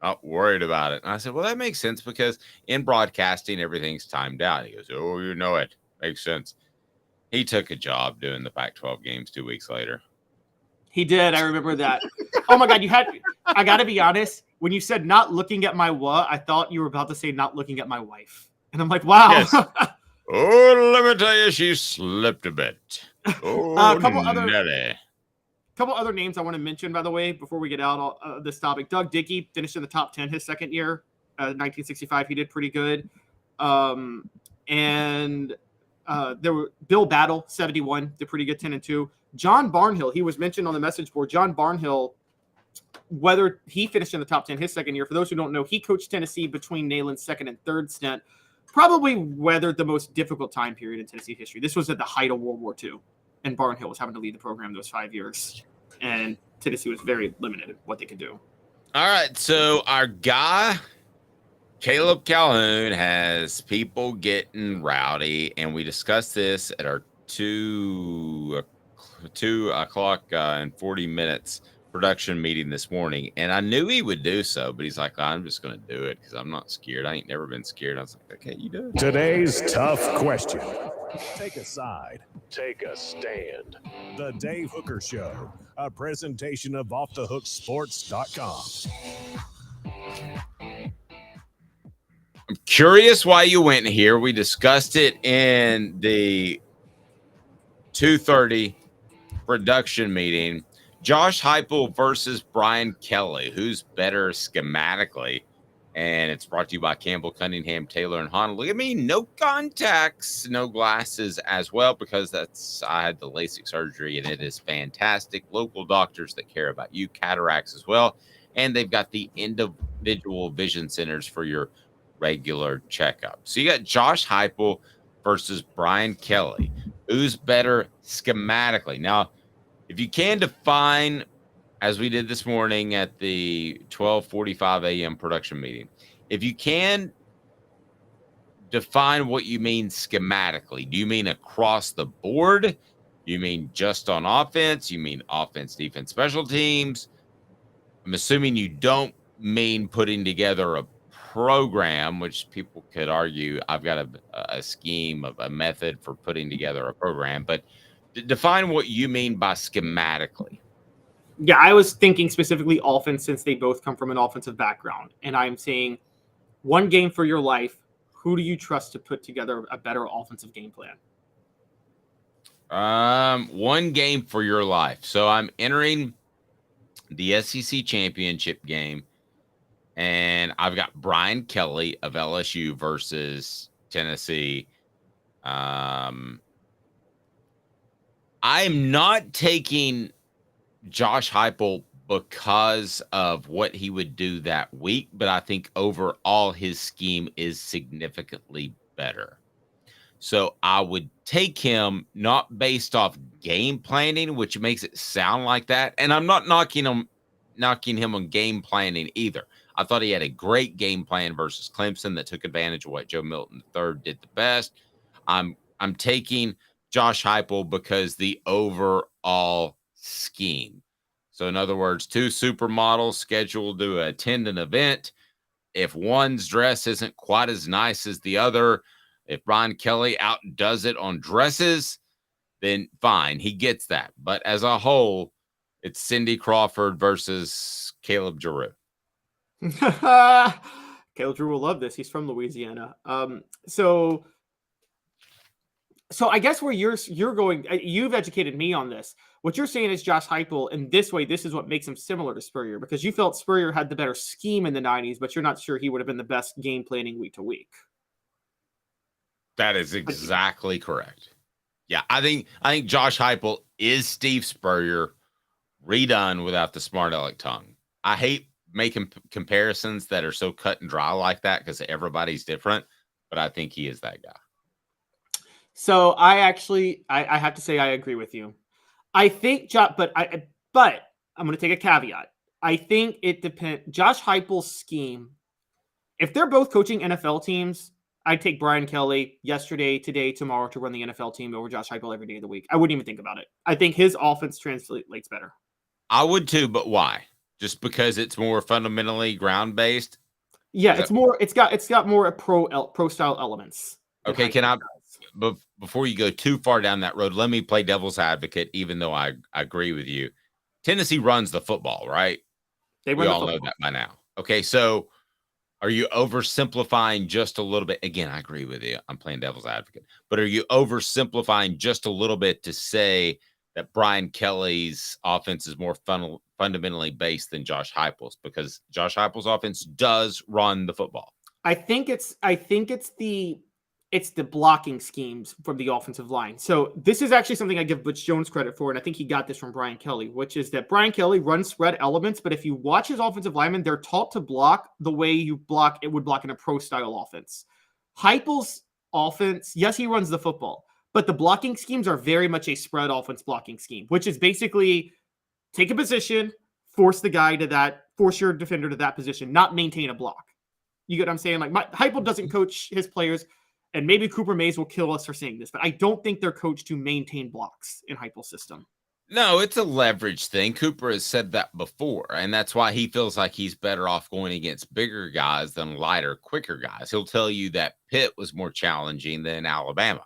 not worried about it. And I said, well, that makes sense because in broadcasting, everything's timed out. He goes, oh, you know it. Makes sense. He took a job doing the Pac-12 games 2 weeks later. He did. I remember that. Oh, my God. I got to be honest. When you said not looking at my what, I thought you were about to say not looking at my wife. And I'm like, wow. Yes. Oh, let me tell you, she slipped a bit. Oh, couple other names I want to mention, by the way, before we get out of this topic. Doug Dickey finished in the top 10 his second year, 1965. He did pretty good. And there were Bill Battle, 71, did pretty good, 10-2. John Barnhill, he was mentioned on the message board. John Barnhill, whether he finished in the top 10 his second year, for those who don't know, he coached Tennessee between Neyland's second and third stint, probably weathered the most difficult time period in Tennessee history. This was at the height of World War II. And Barnhill was having to lead the program those 5 years. And Tennessee was very limited in what they could do. All right. So our guy, Caleb Calhoun, has people getting rowdy. And we discussed this at our 2 o'clock and 40 minutes production meeting this morning. And I knew he would do so, but he's like, I'm just going to do it because I'm not scared. I ain't never been scared. I was like, okay, you do it. Today's tough question. Take a side. Take a stand. The Dave Hooker Show, a presentation of offthehooksports.com. I'm curious why you went here. We discussed it in the 2:30 production meeting. Josh Heupel versus Brian Kelly. Who's better schematically? And it's brought to you by Campbell, Cunningham, Taylor, and Honda. Look at me, no contacts, no glasses as well, because I had the LASIK surgery, and it is fantastic. Local doctors that care about you, cataracts as well. And they've got the individual vision centers for your regular checkup. So you got Josh Heupel versus Brian Kelly. Who's better schematically? Now, if you can define, as we did this morning at the 12:45 a.m. production meeting, if you can define what you mean schematically, do you mean across the board? Do you mean just on offense? You mean offense, defense, special teams? I'm assuming you don't mean putting together a program, which people could argue I've got a scheme of a method for putting together a program, but define what you mean by schematically. Yeah, I was thinking specifically offense since they both come from an offensive background. And I'm saying one game for your life, who do you trust to put together a better offensive game plan? One game for your life. So I'm entering the SEC championship game, and I've got Brian Kelly of LSU versus Tennessee. I'm not taking Josh Heupel because of what he would do that week, but I think overall his scheme is significantly better. So I would take him not based off game planning, which makes it sound like that. And I'm not knocking him on game planning either. I thought he had a great game plan versus Clemson that took advantage of what Joe Milton III did the best. I'm taking Josh Heupel because the overall scheme. So in other words, 2 supermodels scheduled to attend an event. If one's dress isn't quite as nice as the other, if Brian Kelly outdoes it on dresses, then fine, he gets that. But as a whole, it's Cindy Crawford versus Caleb Giroux. Caleb Drew will love this. He's from Louisiana. So I guess where you're going, you've educated me on this. What you're saying is Josh Heupel, and this is what makes him similar to Spurrier, because you felt Spurrier had the better scheme in the 90s, but you're not sure he would have been the best game planning week to week. That is exactly correct. Yeah, I think Josh Heupel is Steve Spurrier redone without the smart aleck tongue. I hate making comparisons that are so cut and dry like that because everybody's different, but I think he is that guy. So I have to say I agree with you. I think, but I'm going to take a caveat. I think it depends. Josh Heupel's scheme, if they're both coaching NFL teams, I'd take Brian Kelly yesterday, today, tomorrow to run the NFL team over Josh Heupel every day of the week. I wouldn't even think about it. I think his offense translates better. I would too, but why? Just because it's more fundamentally ground based? Yeah, it's got more pro style elements. Okay, before you go too far down that road, let me play devil's advocate, even though I agree with you. Tennessee runs the football, right? We all know that by now. Okay, so are you oversimplifying just a little bit? Again, I agree with you. I'm playing devil's advocate. But are you oversimplifying just a little bit to say that Brian Kelly's offense is more fundamentally based than Josh Heupel's? Because Josh Heupel's offense does run the football. I think it's the blocking schemes from the offensive line. So this is actually something I give Butch Jones credit for, and I think he got this from Brian Kelly, which is that Brian Kelly runs spread elements, but if you watch his offensive linemen, they're taught to block the way you would block in a pro-style offense. Heupel's offense, yes, he runs the football, but the blocking schemes are very much a spread offense blocking scheme, which is basically take a position, force your defender to that position, not maintain a block. You get what I'm saying? Like Heupel doesn't coach his players. And maybe Cooper Mays will kill us for saying this, but I don't think they're coached to maintain blocks in Heupel's system. No, it's a leverage thing. Cooper has said that before, and that's why he feels like he's better off going against bigger guys than lighter, quicker guys. He'll tell you that Pitt was more challenging than Alabama,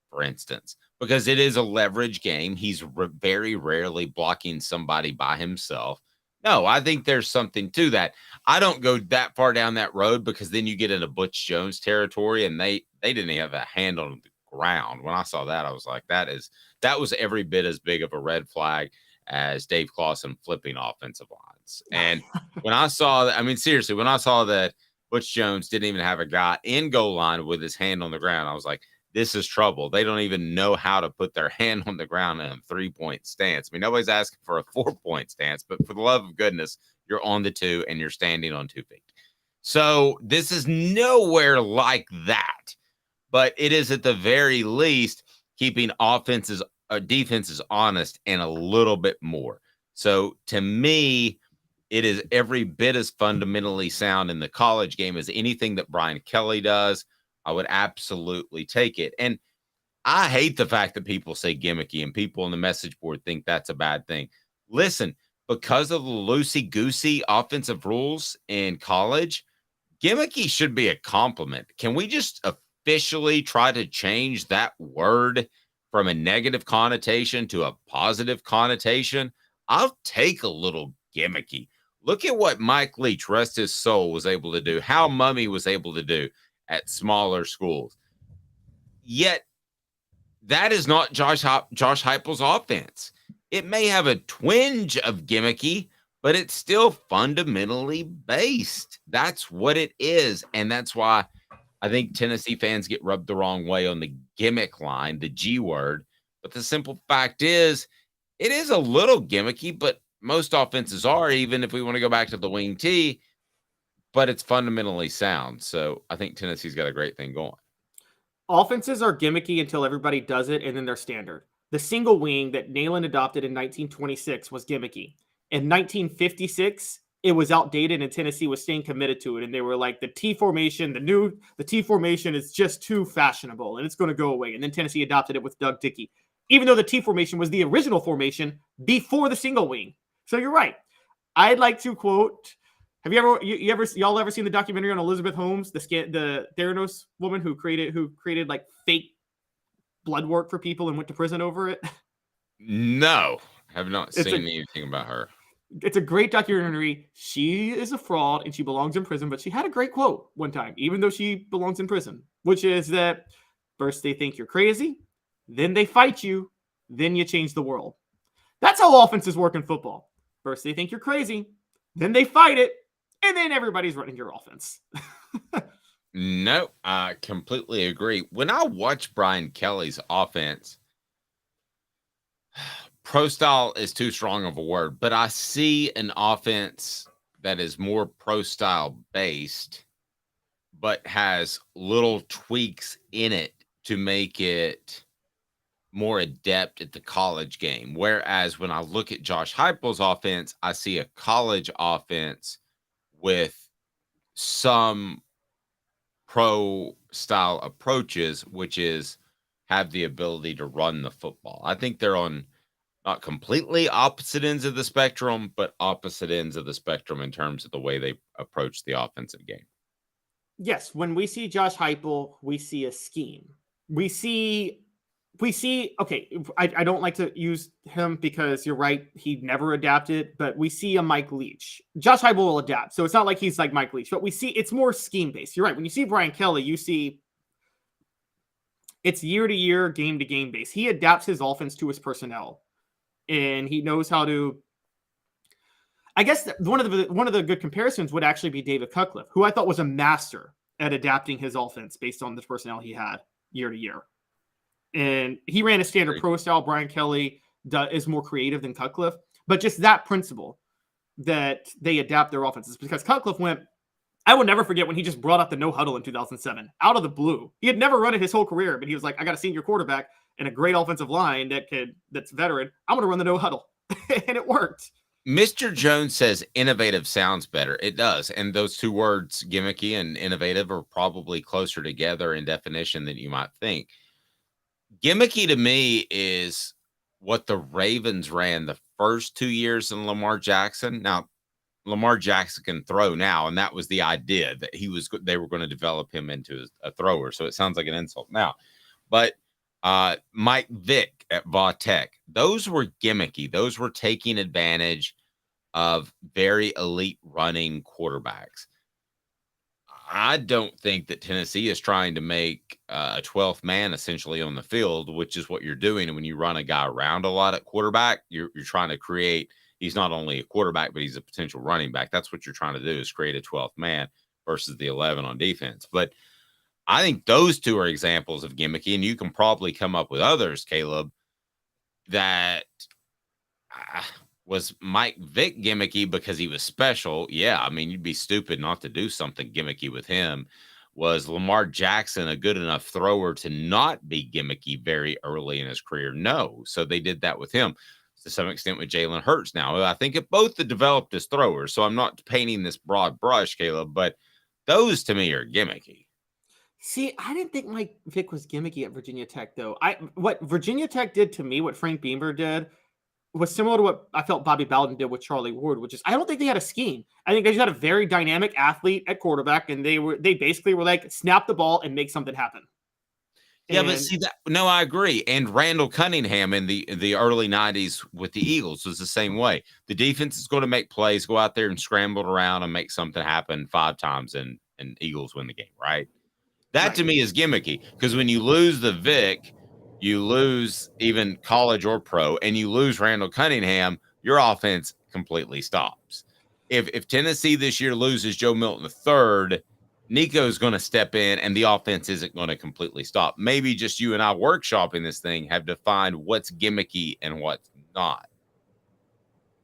for instance, because it is a leverage game. He's very rarely blocking somebody by himself. No, I think there's something to that. I don't go that far down that road because then you get into Butch Jones territory, and they didn't have a hand on the ground. When I saw that, I was like, that was every bit as big of a red flag as Dave Clawson flipping offensive lines. And when I saw that, I mean, seriously, when I saw that Butch Jones didn't even have a guy in goal line with his hand on the ground, I was like, this is trouble. They don't even know how to put their hand on the ground in a 3-point stance. I mean, nobody's asking for a 4-point stance, but for the love of goodness, you're on the 2 and you're standing on 2 feet. So this is nowhere like that, but it is at the very least keeping defenses honest and a little bit more. So to me, it is every bit as fundamentally sound in the college game as anything that Brian Kelly does. I would absolutely take it. And I hate the fact that people say gimmicky and people on the message board think that's a bad thing. Listen, because of the loosey-goosey offensive rules in college, gimmicky should be a compliment. Can we just officially try to change that word from a negative connotation to a positive connotation? I'll take a little gimmicky. Look at what Mike Leach, rest his soul, was able to do, how Mummy was able to do at smaller schools. Yet, that is not Josh Heupel's offense. It may have a twinge of gimmicky, but it's still fundamentally based. That's what it is. And that's why I think Tennessee fans get rubbed the wrong way on the gimmick line, the G word. But the simple fact is, it is a little gimmicky, but most offenses are, even if we want to go back to the wing T, but it's fundamentally sound. So I think Tennessee's got a great thing going. Offenses are gimmicky until everybody does it, and then they're standard. The single wing that Neyland adopted in 1926 was gimmicky. In 1956, it was outdated, and Tennessee was staying committed to it. And they were like, the T formation is just too fashionable, and it's going to go away. And then Tennessee adopted it with Doug Dickey, even though the T formation was the original formation before the single wing. So you're right. I'd like to quote. Have y'all ever seen the documentary on Elizabeth Holmes, the Theranos woman who created like fake blood work for people and went to prison over it? No, have not seen anything about her. It's a great documentary. She is a fraud and she belongs in prison, but she had a great quote one time, even though she belongs in prison, which is that first they think you're crazy, then they fight you, then you change the world. That's how offenses work in football. First they think you're crazy, then they fight it, and then everybody's running your offense. No, I completely agree. When I watch Brian Kelly's offense, pro style is too strong of a word, but I see an offense that is more pro style based, but has little tweaks in it to make it more adept at the college game. Whereas when I look at Josh Heupel's offense, I see a college offense with some pro style approaches, which is have the ability to run the football. I think they're on not completely opposite ends of the spectrum, but opposite ends of the spectrum in terms of the way they approach the offensive game. Yes, when we see Josh Heupel, we see a scheme. We see, okay, I don't like to use him because you're right, he never adapted, but we see a Mike Leach. Josh Heupel will adapt, so it's not like he's like Mike Leach, but we see it's more scheme-based. You're right. When you see Brian Kelly, you see it's year-to-year, game-to-game based. He adapts his offense to his personnel, and he knows how to. I guess one of the good comparisons would actually be David Cutcliffe, who I thought was a master at adapting his offense based on the personnel he had year to year. And he ran a standard pro style. Brian Kelly is more creative than Cutcliffe, but just that principle that they adapt their offenses, because Cutcliffe went, I will never forget when he just brought up the no huddle in 2007 out of the blue. He had never run it his whole career, but he was like, I got a senior quarterback and a great offensive line that's veteran. I'm going to run the no huddle. And it worked. Mr. Jones says innovative sounds better. It does. And those two words, gimmicky and innovative, are probably closer together in definition than you might think. Gimmicky to me is what the Ravens ran the first 2 years in Lamar Jackson. Now, Lamar Jackson can throw now, and that was the idea that they were going to develop him into a thrower. So it sounds like an insult now. But Mike Vick at Va Tech, those were gimmicky. Those were taking advantage of very elite running quarterbacks. I don't think that Tennessee is trying to make a 12th man essentially on the field, which is what you're doing. And when you run a guy around a lot at quarterback, you're trying to create, he's not only a quarterback, but he's a potential running back. That's what you're trying to do, is create a 12th man versus the 11 on defense. But I think those two are examples of gimmicky, and you can probably come up with others, Caleb, that was Mike Vick gimmicky because he was special? Yeah, I mean, you'd be stupid not to do something gimmicky with him. Was Lamar Jackson a good enough thrower to not be gimmicky very early in his career? No. So they did that with him to some extent with Jalen Hurts. Now, I think it both developed as throwers, so I'm not painting this broad brush, Caleb, but those to me are gimmicky. See, I didn't think Mike Vick was gimmicky at Virginia Tech, though. What Virginia Tech did to me, what Frank Beamer did, was similar to what I felt Bobby Bowden did with Charlie Ward, which is I don't think they had a scheme. I think they just had a very dynamic athlete at quarterback, and they basically were like, snap the ball and make something happen. Yeah, but see that? No, I agree. And Randall Cunningham in the early 90s with the Eagles was the same way. The defense is going to make plays, go out there and scramble around and make something happen 5 times, and Eagles win the game, right? That to me is gimmicky, because when you lose the Vic, you lose even college or pro, and you lose Randall Cunningham, your offense completely stops. If Tennessee this year loses Joe Milton III, Nico's going to step in, and the offense isn't going to completely stop. Maybe just you and I workshopping this thing have defined what's gimmicky and what's not.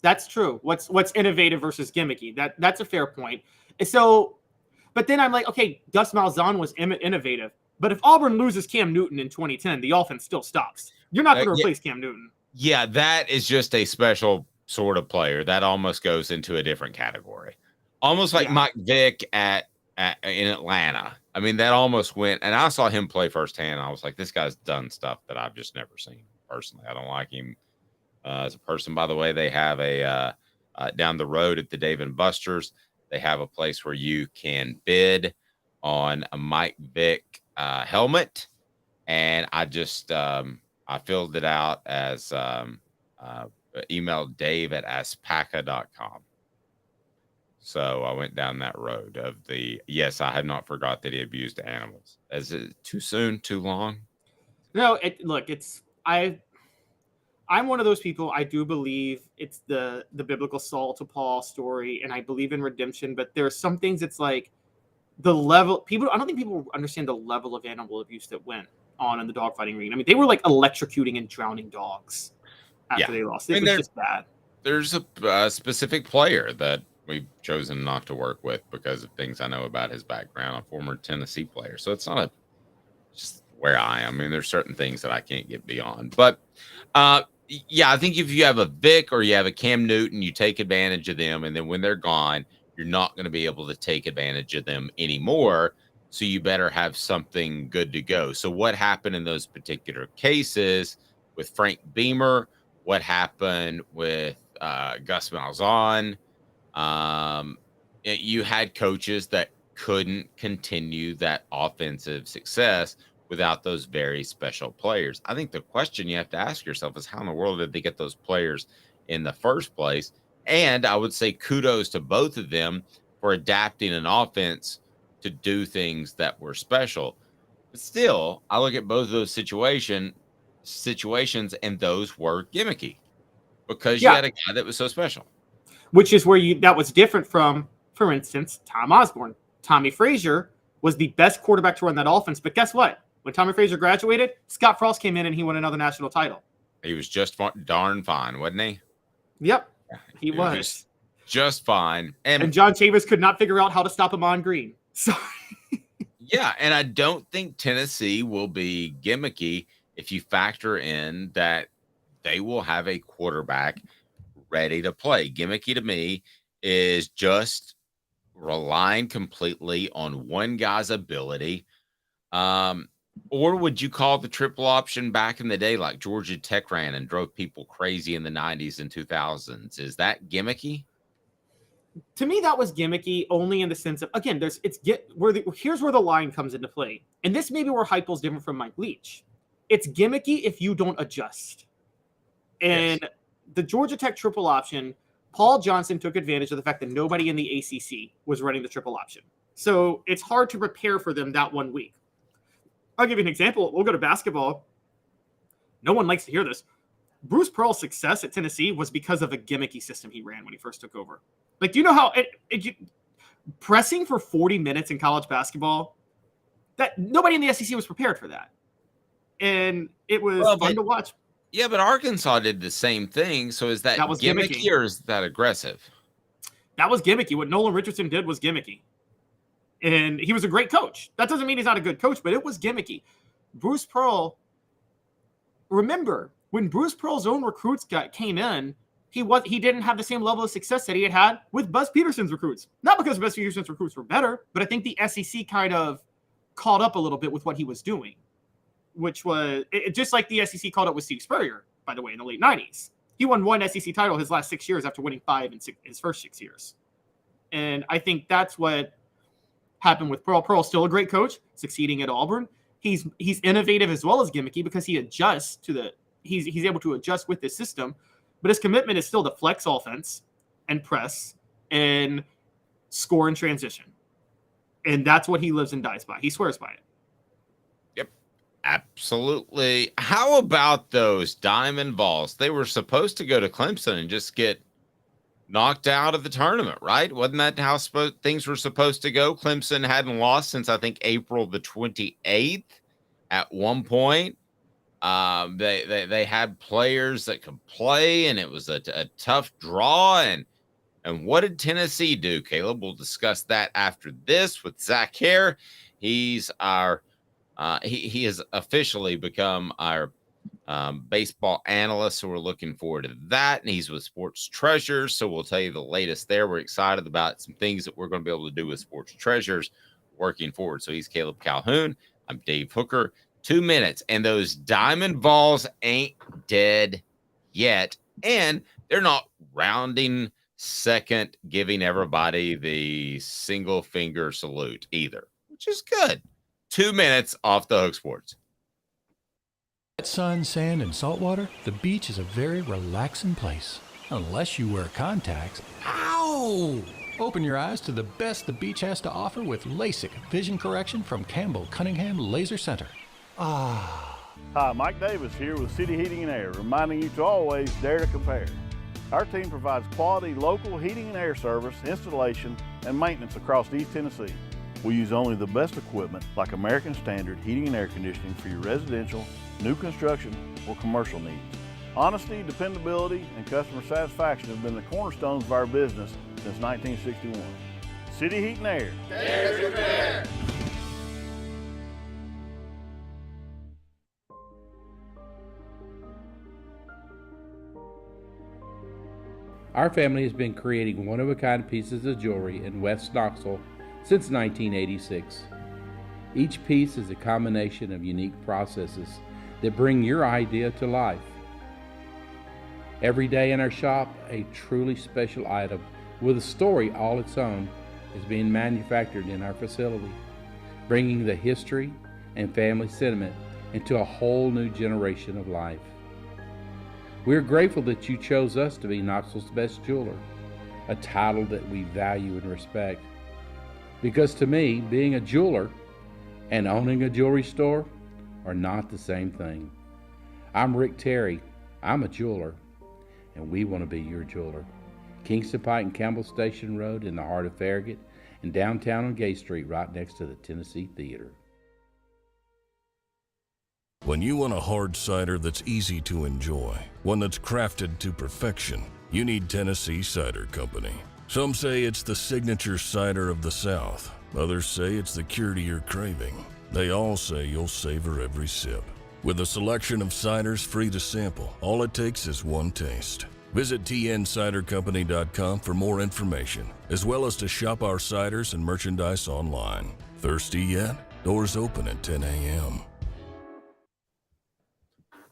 That's true. What's innovative versus gimmicky? That's a fair point. So, but then I'm like, okay, Gus Malzahn was innovative, But if Auburn loses Cam Newton in 2010, the offense still stops. You're not going to replace Cam Newton. Yeah, that is just a special sort of player that almost goes into a different category. Almost like Mike Vick in Atlanta. I mean, that almost went, and I saw him play firsthand. I was like, this guy's done stuff that I've just never seen personally. I don't like him as a person. By the way, they have a down the road at the Dave and Buster's, they have a place where you can bid on a Mike Vick helmet. And I just, I filled it out as emailed Dave at aspaca.com. So I went down that road of yes, I had not forgot that he abused animals. Is it too soon, too long? No, I'm one of those people. I do believe it's the biblical Saul to Paul story, and I believe in redemption, but there are some things it's like the level I don't think people understand the level of animal abuse that went on in the dogfighting ring. I mean, they were like electrocuting and drowning dogs after they lost. It was just bad. There's a specific player that we've chosen not to work with because of things I know about his background, a former Tennessee player. So it's not just where I am. I mean, there's certain things that I can't get beyond. But yeah, I think if you have a Vic or you have a Cam Newton, you take advantage of them. And then when they're gone, you're not going to be able to take advantage of them anymore. So you better have something good to go. So what happened in those particular cases with Frank Beamer? What happened with Gus Malzahn? You had coaches that couldn't continue that offensive success without those very special players. I think the question you have to ask yourself is how in the world did they get those players in the first place? And I would say kudos to both of them for adapting an offense to do things that were special. But still, I look at both of those situations and those were gimmicky because you had a guy that was so special. Which is where that was different from, for instance, Tom Osborne. Tommy Frazier was the best quarterback to run that offense. But guess what? When Tommy Frazier graduated, Scott Frost came in and he won another national title. He was just darn fine, wasn't he? Yep, he was. Just fine. And John Chambers could not figure out how to stop him on green. So yeah, and I don't think Tennessee will be gimmicky if you factor in that they will have a quarterback ready to play. Gimmicky to me is just relying completely on one guy's ability. Or would you call the triple option back in the day like Georgia Tech ran and drove people crazy in the 90s and 2000s? Is that gimmicky? To me, that was gimmicky only in the sense of, again, here's where the line comes into play. And this may be where Heupel's different from Mike Leach. It's gimmicky if you don't adjust. And the Georgia Tech triple option, Paul Johnson took advantage of the fact that nobody in the ACC was running the triple option. So it's hard to prepare for them that 1 week. I'll give you an example. We'll go to basketball. No one likes to hear this. Bruce Pearl's success at Tennessee was because of a gimmicky system he ran when he first took over. Like, do you know how pressing for 40 minutes in college basketball, that nobody in the SEC was prepared for that. And it was fun to watch. Yeah, but Arkansas did the same thing. So is that was gimmicky or is that aggressive? That was gimmicky. What Nolan Richardson did was gimmicky. And he was a great coach. That doesn't mean he's not a good coach, but it was gimmicky. Bruce Pearl, remember, when Bruce Pearl's own recruits came in, he didn't have the same level of success that he had with Buzz Peterson's recruits. Not because Buzz Peterson's recruits were better, but I think the SEC kind of caught up a little bit with what he was doing, which was just like the SEC caught up with Steve Spurrier, by the way, in the late 90s. He won one SEC title his last 6 years after winning 5 in his first 6 years. And I think that's what happened with Pearl. Pearl's still a great coach, succeeding at Auburn. He's innovative as well as gimmicky because he adjusts to he's able to adjust with this system, but his commitment is still to flex offense and press and score in transition. And that's what he lives and dies by. He swears by it. Yep, absolutely. How about those Diamond Vols? They were supposed to go to Clemson and just get knocked out of the tournament, right? Wasn't that how things were supposed to go? Clemson hadn't lost since, I think, April the 28th at one point. They had players that could play, and it was a tough draw. And what did Tennessee do, Caleb? We'll discuss that after this with Zach Hare. He's our He has officially become our baseball analyst, so we're looking forward to that. And he's with Sports Treasures, so we'll tell you the latest there. We're excited about some things that we're going to be able to do with Sports Treasures working forward. So he's Caleb Calhoun. I'm Dave Hooker. 2 minutes, and those Diamond Vols ain't dead yet, and they're not rounding second, giving everybody the single finger salute either, which is good. 2 minutes off the Hook Sports. At sun, sand, and salt water, the beach is a very relaxing place. Unless you wear contacts. Ow! Open your eyes to the best the beach has to offer with LASIK vision correction from Campbell Cunningham Laser Center. Ah. Hi, Mike Davis here with City Heating and Air, reminding you to always dare to compare. Our team provides quality local heating and air service, installation, and maintenance across East Tennessee. We use only the best equipment like American Standard heating and air conditioning for your residential, new construction, or commercial needs. Honesty, dependability, and customer satisfaction have been the cornerstones of our business since 1961. City Heat and Air. Dare to compare. Our family has been creating one-of-a-kind pieces of jewelry in West Knoxville since 1986. Each piece is a combination of unique processes that bring your idea to life. Every day in our shop, a truly special item with a story all its own is being manufactured in our facility, bringing the history and family sentiment into a whole new generation of life. We are grateful that you chose us to be Knoxville's best jeweler, a title that we value and respect. Because to me, being a jeweler and owning a jewelry store are not the same thing. I'm Rick Terry. I'm a jeweler, and we want to be your jeweler. Kingston Pike and Campbell Station Road in the heart of Farragut, and downtown on Gay Street right next to the Tennessee Theater. When you want a hard cider that's easy to enjoy, one that's crafted to perfection, you need Tennessee Cider Company. Some say it's the signature cider of the South. Others say it's the cure to your craving. They all say you'll savor every sip. With a selection of ciders free to sample, all it takes is one taste. Visit tncidercompany.com for more information, as well as to shop our ciders and merchandise online. Thirsty yet? Doors open at 10 a.m.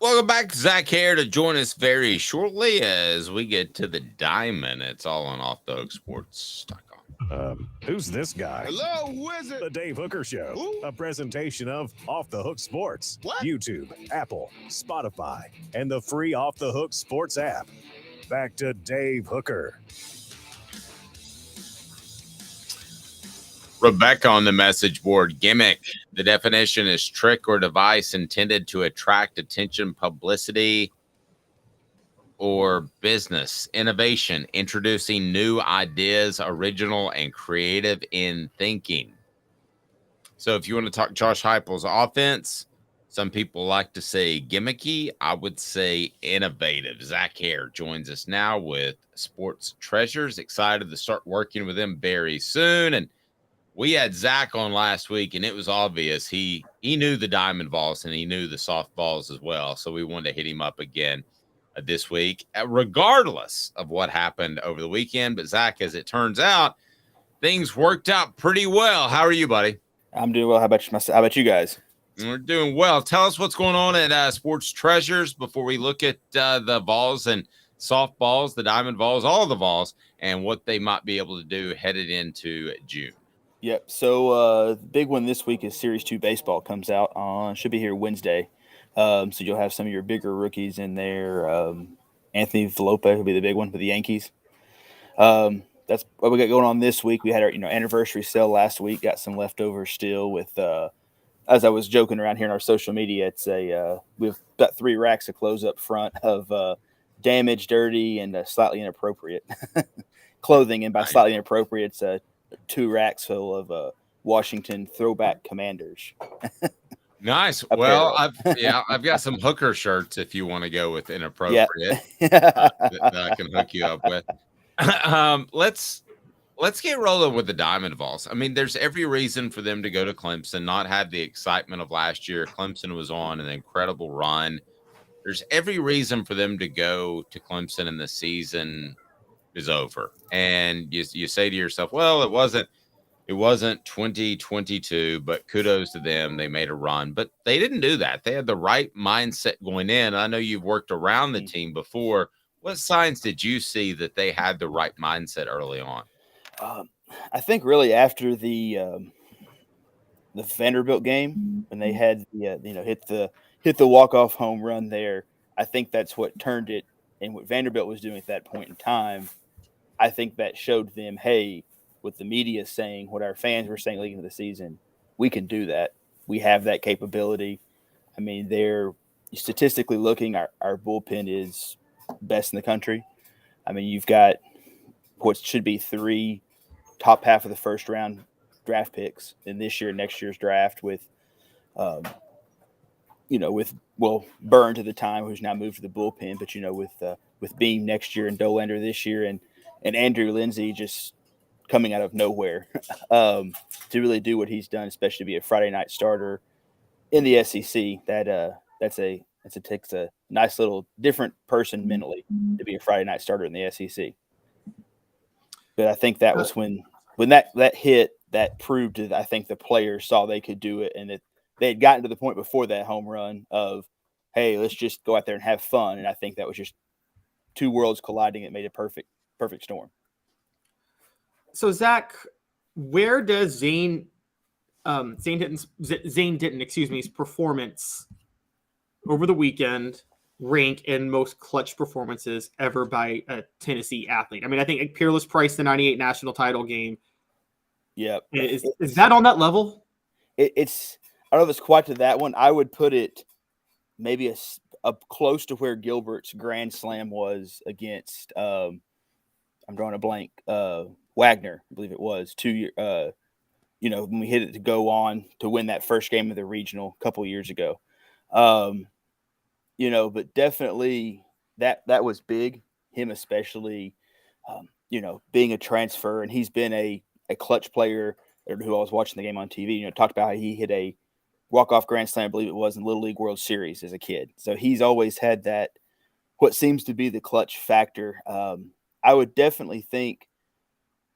Welcome back to Zach here to join us very shortly as we get to the diamond. It's all on offthehooksports.com. Who's this guy? Hello, who is it? The Dave Hooker Show, Who? a presentation of Off the Hook Sports, What? YouTube, Apple, Spotify, and the free Off the Hook Sports app. Back to Dave Hooker. Rebecca on the message board. Gimmick. The definition is trick or device intended to attract attention, publicity, or business. Innovation. Introducing new ideas, original and creative in thinking. So if you want to talk Josh Heupel's offense, some people like to say gimmicky. I would say innovative. Zach Hare joins us now with Sports Treasures. Excited to start working with him very soon. And we had Zach on last week, and it was obvious he knew the Diamond Vols and he knew the SoftVols as well. So we wanted to hit him up again this week, regardless of what happened over the weekend. But Zach, as it turns out, things worked out pretty well. How are you, buddy? I'm doing well. How about you guys? We're doing well. Tell us what's going on at Sports Treasures before we look at the Vols and SoftVols, the Diamond Vols, all the Vols, and what they might be able to do headed into June. Yep. So the big one this week is Series 2 baseball comes out on, should be here Wednesday. So you'll have some of your bigger rookies in there. Anthony Velopa will be the big one for the Yankees. That's what we got going on this week. We had our anniversary sale last week. Got some leftovers still with as I was joking around here in our social media, it's we've got 3 racks of clothes up front of damaged, dirty, and slightly inappropriate clothing. And by slightly inappropriate, it's 2 racks full of Washington throwback Commanders. Nice. Well, I've got some Hooker shirts if you want to go with inappropriate yeah. that I can hook you up with. Let's let's get rolling with the Diamond Vols. I mean, there's every reason for them to go to Clemson, not have the excitement of last year. Clemson was on an incredible run. There's every reason for them to go to Clemson, and the season is over. And you say to yourself, well, it wasn't 2022, but kudos to them. They made a run, but they didn't do that. They had the right mindset going in. I know you've worked around the team before. What signs did you see that they had the right mindset early on? I think really after the Vanderbilt game, when they had hit the walk-off home run there, I think that's what turned it. And what Vanderbilt was doing at that point in time, I think that showed them, hey, with the media saying what our fans were saying leading into the season, we can do that. We have that capability. I mean, they're statistically looking, our bullpen is best in the country. I mean, you've got what should be 3 top half of the first round draft picks in this year, next year's draft with, Burns at the time, who's now moved to the bullpen, but, with Beam next year and Dolander this year and Andrew Lindsay just coming out of nowhere to really do what he's done, especially to be a Friday night starter in the SEC. It takes a nice little different person mentally to be a Friday night starter in the SEC. But I think that was when that hit, that proved that I think the players saw they could do it, and that they had gotten to the point before that home run of, hey, let's just go out there and have fun. And I think that was just two worlds colliding. It made a perfect storm. So Zach, where does Zane Ditton's performance over the weekend rank in most clutch performances ever by a Tennessee athlete? I mean, I think Peerless Price, the 98 national title game. Yeah. Is that on that level? It's I don't know if it's quite to that one. I would put it maybe up close to where Gilbert's grand slam was against I'm drawing a blank, Wagner, I believe it was 2 years, when we hit it to go on to win that first game of the regional a couple years ago. But definitely that was big, him especially, being a transfer, and he's been a clutch player who I was watching the game on TV, talked about how he hit a walk-off grand slam, I believe it was, in Little League World Series as a kid. So he's always had that, what seems to be the clutch factor. I would definitely think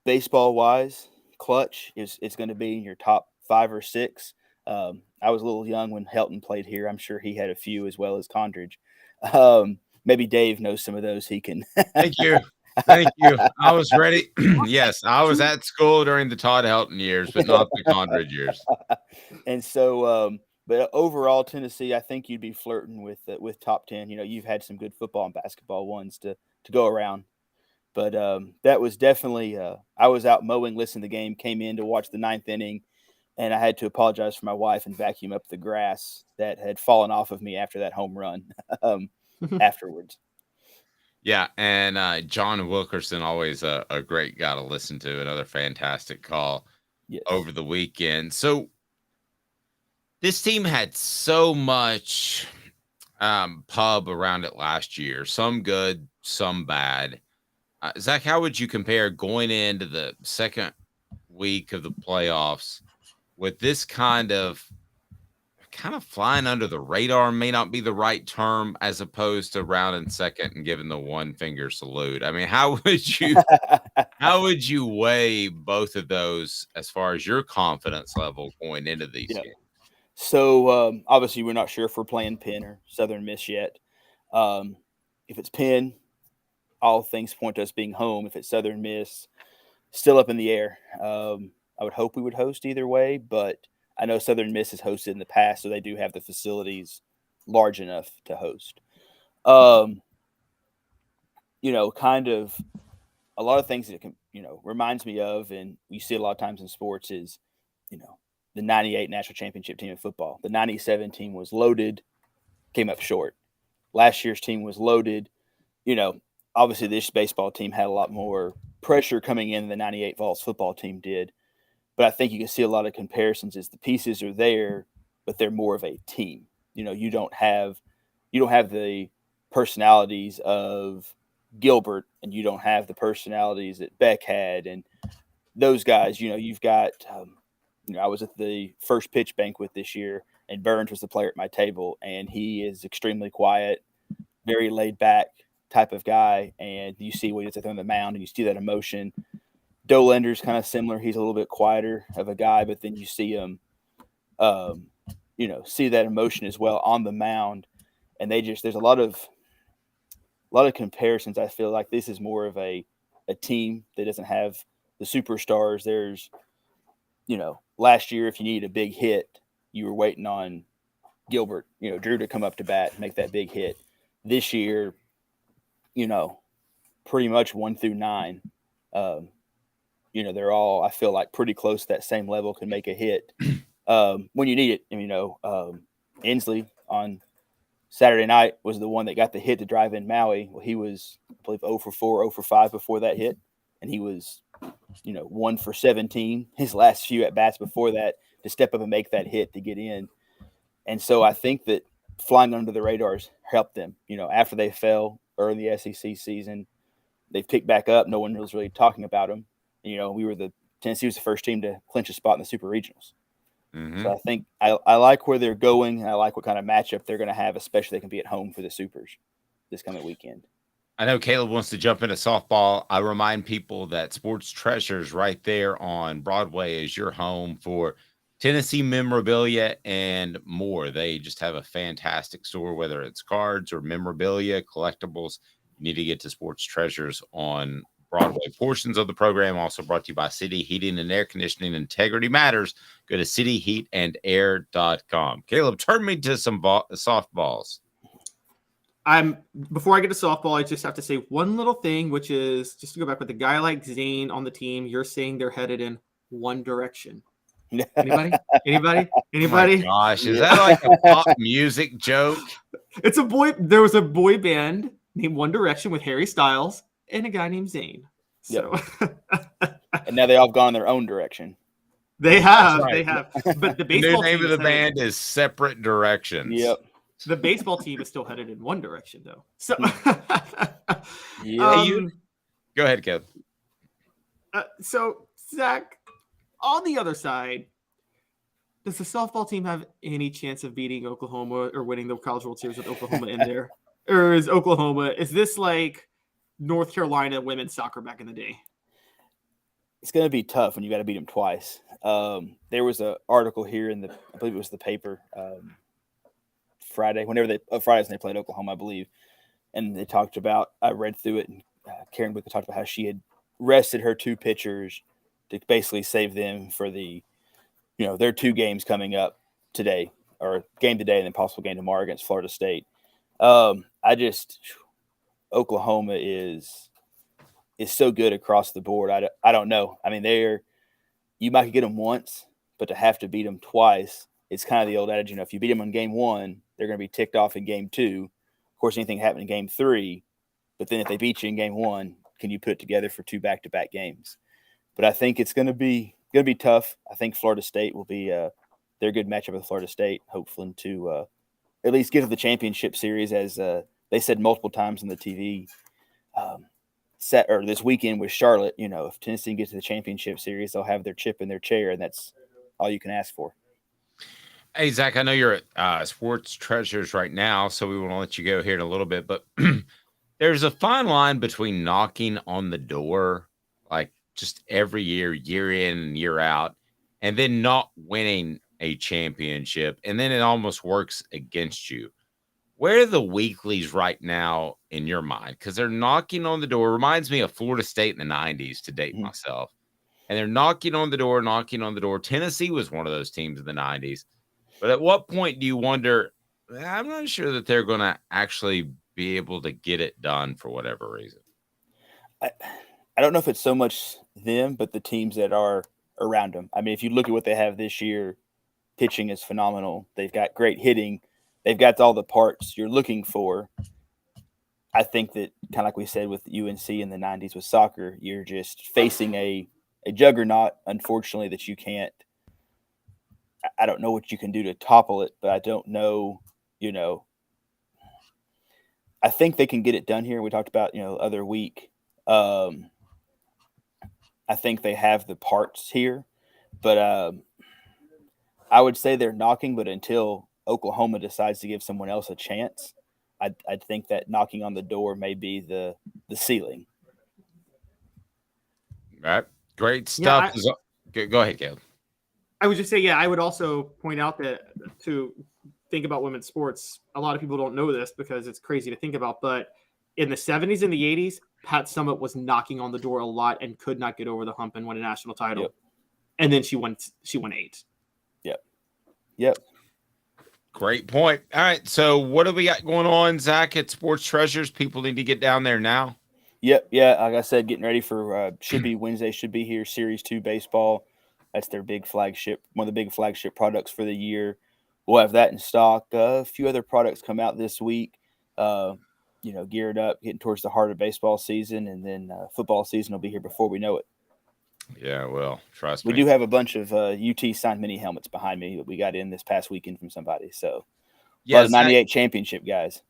baseball-wise, clutch it's going to be in your top 5 or 6. I was a little young when Helton played here. I'm sure he had a few as well as Condridge. Maybe Dave knows some of those he can. Thank you. I was ready. Yes, I was at school during the Todd Helton years, but not the Condridge years. And so, but overall, Tennessee, I think you'd be flirting with top 10. You've had some good football and basketball ones to go around. But that was definitely I was out mowing, listening to the game, came in to watch the 9th inning, and I had to apologize for my wife and vacuum up the grass that had fallen off of me after that home run afterwards. Yeah, and John Wilkerson, always a great guy to listen to, another fantastic call over the weekend. So this team had so much pub around it last year, some good, some bad. Zach, how would you compare going into the second week of the playoffs with this kind of flying under the radar? May not be the right term, as opposed to rounding second and giving the one finger salute. I mean, how would you weigh both of those as far as your confidence level going into these games? So obviously we're not sure if we're playing Penn or Southern Miss yet. If it's Penn, all things point to us being home. If it's Southern Miss, still up in the air. I would hope we would host either way, but I know Southern Miss has hosted in the past, so they do have the facilities large enough to host. Kind of a lot of things that reminds me of, and you see a lot of times in sports, is, the 98 national championship team in football. The 97 team was loaded, came up short. Last year's team was loaded. Obviously this baseball team had a lot more pressure coming in than the 98 Vols football team did. But I think you can see a lot of comparisons as the pieces are there, but they're more of a team. You don't have the personalities of Gilbert, and you don't have the personalities that Beck had, and those guys, you've got, I was at the first pitch banquet this year, and Burns was the player at my table, and he is extremely quiet, very laid back type of guy. And you see what he's on the mound, and you see that emotion. Dolander's kind of similar. He's a little bit quieter of a guy, but then you see him, see that emotion as well on the mound. And there's a lot of comparisons. I feel like this is more of a team that doesn't have the superstars. There's, last year, if you needed a big hit, you were waiting on Gilbert, Drew to come up to bat and make that big hit. This year, pretty much 1 through 9, they're all, I feel like, pretty close to that same level, can make a hit when you need it. And, Inslee on Saturday night was the one that got the hit to drive in Maui. Well, he was, I believe, 0 for 4, 0 for 5 before that hit. And he was, 1 for 17 his last few at-bats before that to step up and make that hit to get in. And so I think that flying under the radars helped them. After they fell early in the SEC season, they've picked back up. No one was really talking about them. Tennessee was the first team to clinch a spot in the Super Regionals. Mm-hmm. So I think I like where they're going, and I like what kind of matchup they're going to have, especially if they can be at home for the Supers this coming weekend. I know Caleb wants to jump into softball. I remind people that Sports Treasures right there on Broadway is your home for Tennessee memorabilia and more. They just have a fantastic store, whether it's cards or memorabilia, collectibles. You need to get to Sports Treasures on Broadway. Portions of the program also brought to you by City Heating and Air Conditioning. Integrity matters. Go to cityheatandair.com. Caleb, turn me to some softballs. Before I get to softball, I just have to say one little thing, which is just to go back with a guy like Zane on the team. You're saying they're headed in one direction. Anybody? Oh my gosh, is that like a pop music joke? It's a boy. There was a boy band named One Direction with Harry Styles and a guy named Zane. So, and now they all gone in their own direction. They have. Right. They have. But the The baseball new name team of the band is Separate Directions. Yep. The baseball team is still headed in one direction, though. So, go ahead, Kev. So, Zach, on the other side, does the softball team have any chance of beating Oklahoma or winning the College World Series with Oklahoma in there? Or is this like North Carolina women's soccer back in the day? It's going to be tough when you got to beat them twice. There was an article here I believe it was the paper, Fridays when they played Oklahoma, I believe. And they talked about, I read through it, and Karen Wick talked about how she had rested her 2 pitchers to basically save them for their 2 games coming up today, or game today and then possible game tomorrow against Florida State. Oklahoma is so good across the board. I don't know. I mean, you might get them once, but to have to beat them twice, it's kind of the old adage, if you beat them in game 1, they're going to be ticked off in game 2. Of course, anything happened in game 3, but then if they beat you in game 1, can you put it together for 2 back-to-back games? But I think it's going to be tough. I think Florida State will be they're a good matchup with Florida State, hopefully to at least get to the championship series, as they said multiple times on the TV this weekend with Charlotte. If Tennessee gets to the championship series, they'll have their chip in their chair, and that's all you can ask for. Hey, Zach, I know you're at Sports Treasures right now, so we want to let you go here in a little bit, but there's a fine line between knocking on the door, like just every year, year in and year out, and then not winning a championship, and then it almost works against you. Where are the weeklies right now in your mind? Because they're knocking on the door. Reminds me of Florida State in the 90s, to date myself. And they're knocking on the door. Tennessee was one of those teams in the 90s. But at what point do you wonder, I'm not sure that they're going to actually be able to get it done for whatever reason? I don't know if it's so much them, but the teams that are around them. I mean, if you look at what they have this year, pitching is phenomenal. They've got great hitting. They've got all the parts you're looking for. I think that, kind of like we said with UNC in the 90s with soccer, you're just facing a juggernaut, unfortunately, that you can't. I don't know what you can do to topple it, but I don't know, I think they can get it done here. We talked about, other week. I think they have the parts here, but I would say they're knocking. But until Oklahoma decides to give someone else a chance, I think that knocking on the door may be the ceiling. All right, great stuff. Go ahead, Caleb. I would just say, I would also point out that to think about women's sports, a lot of people don't know this because it's crazy to think about, but in the 70s and the 80s, Pat Summitt was knocking on the door a lot and could not get over the hump and win a national title. Yep. And then she won 8. Yep. Great point. All right, so what do we got going on, Zach, at Sports Treasures? People need to get down there now. Yep. Yeah. Like I said, getting ready for should be Wednesday, should be here. Series 2 baseball. That's their big flagship, one of the big flagship products for the year. We'll have that in stock. A few other products come out this week. Geared up, getting towards the heart of baseball season, and then football season will be here before we know it. Yeah, well, trust me. We do have a bunch of UT signed mini helmets behind me that we got in this past weekend from somebody. So, yeah, the 98 championship guys.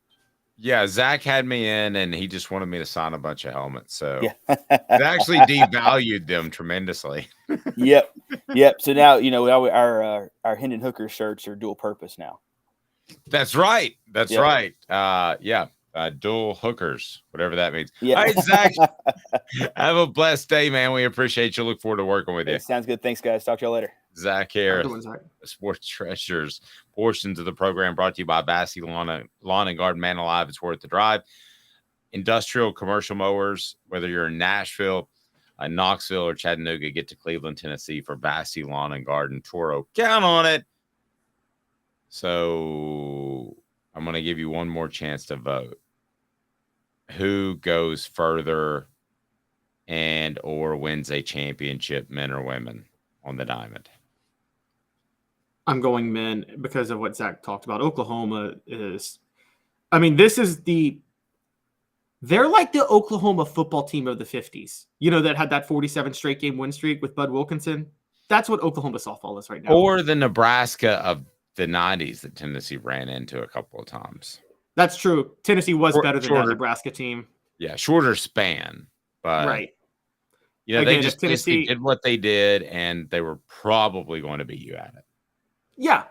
Yeah, Zach had me in, and he just wanted me to sign a bunch of helmets. So yeah. It actually devalued them tremendously. Yep. So now our Hendon Hooker shirts are dual purpose now. That's right. Dual hookers, whatever that means. Yeah. All right, Zach, have a blessed day, man. We appreciate you. Look forward to working with you. Sounds good. Thanks, guys. Talk to y'all later. Zach Harris, Sports Treasures. Portions of the program brought to you by Bassey Lawn and Garden. Man alive, it's worth the drive. Industrial commercial mowers, whether you're in Nashville, Knoxville, or Chattanooga, get to Cleveland, Tennessee for Bassey Lawn and Garden. Toro, count on it. So I'm going to give you one more chance to vote. Who goes further and or wins a championship, men or women, on the Diamond? I'm going men because of what Zach talked about. Oklahoma is, they're like the Oklahoma football team of the 50s, that had that 47 straight game win streak with Bud Wilkinson. That's what Oklahoma softball is right now. Or the Nebraska of the 90s that Tennessee ran into a couple of times. That's true. Tennessee was better than that Nebraska team. Yeah, shorter span. But right. They just Tennessee did what they did, and they were probably going to beat you at it. Yeah.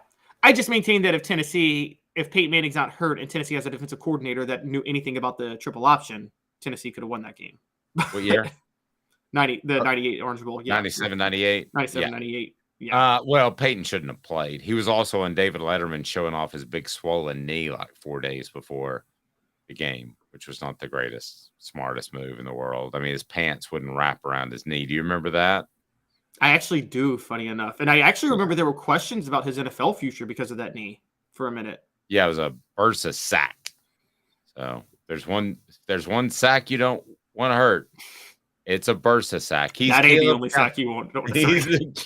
I just maintain that if Peyton Manning's not hurt and Tennessee has a defensive coordinator that knew anything about the triple option, Tennessee could have won that game. What year? 98 Orange Bowl. Yeah. 97, 98. 97, 98. Yeah. Well, Peyton shouldn't have played. He was also on David Letterman showing off his big swollen knee like 4 days before the game, which was not the greatest, smartest move in the world. I mean, his pants wouldn't wrap around his knee. Do you remember that? I actually do, funny enough. And I actually remember there were questions about his NFL future because of that knee for a minute. Yeah, it was a bursa sack. So there's one sack you don't want to hurt. It's a bursa sack. That ain't the only sack you want.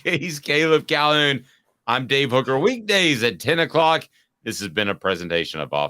He's Caleb Calhoun. I'm Dave Hooker. Weekdays at 10 o'clock. This has been a presentation of Off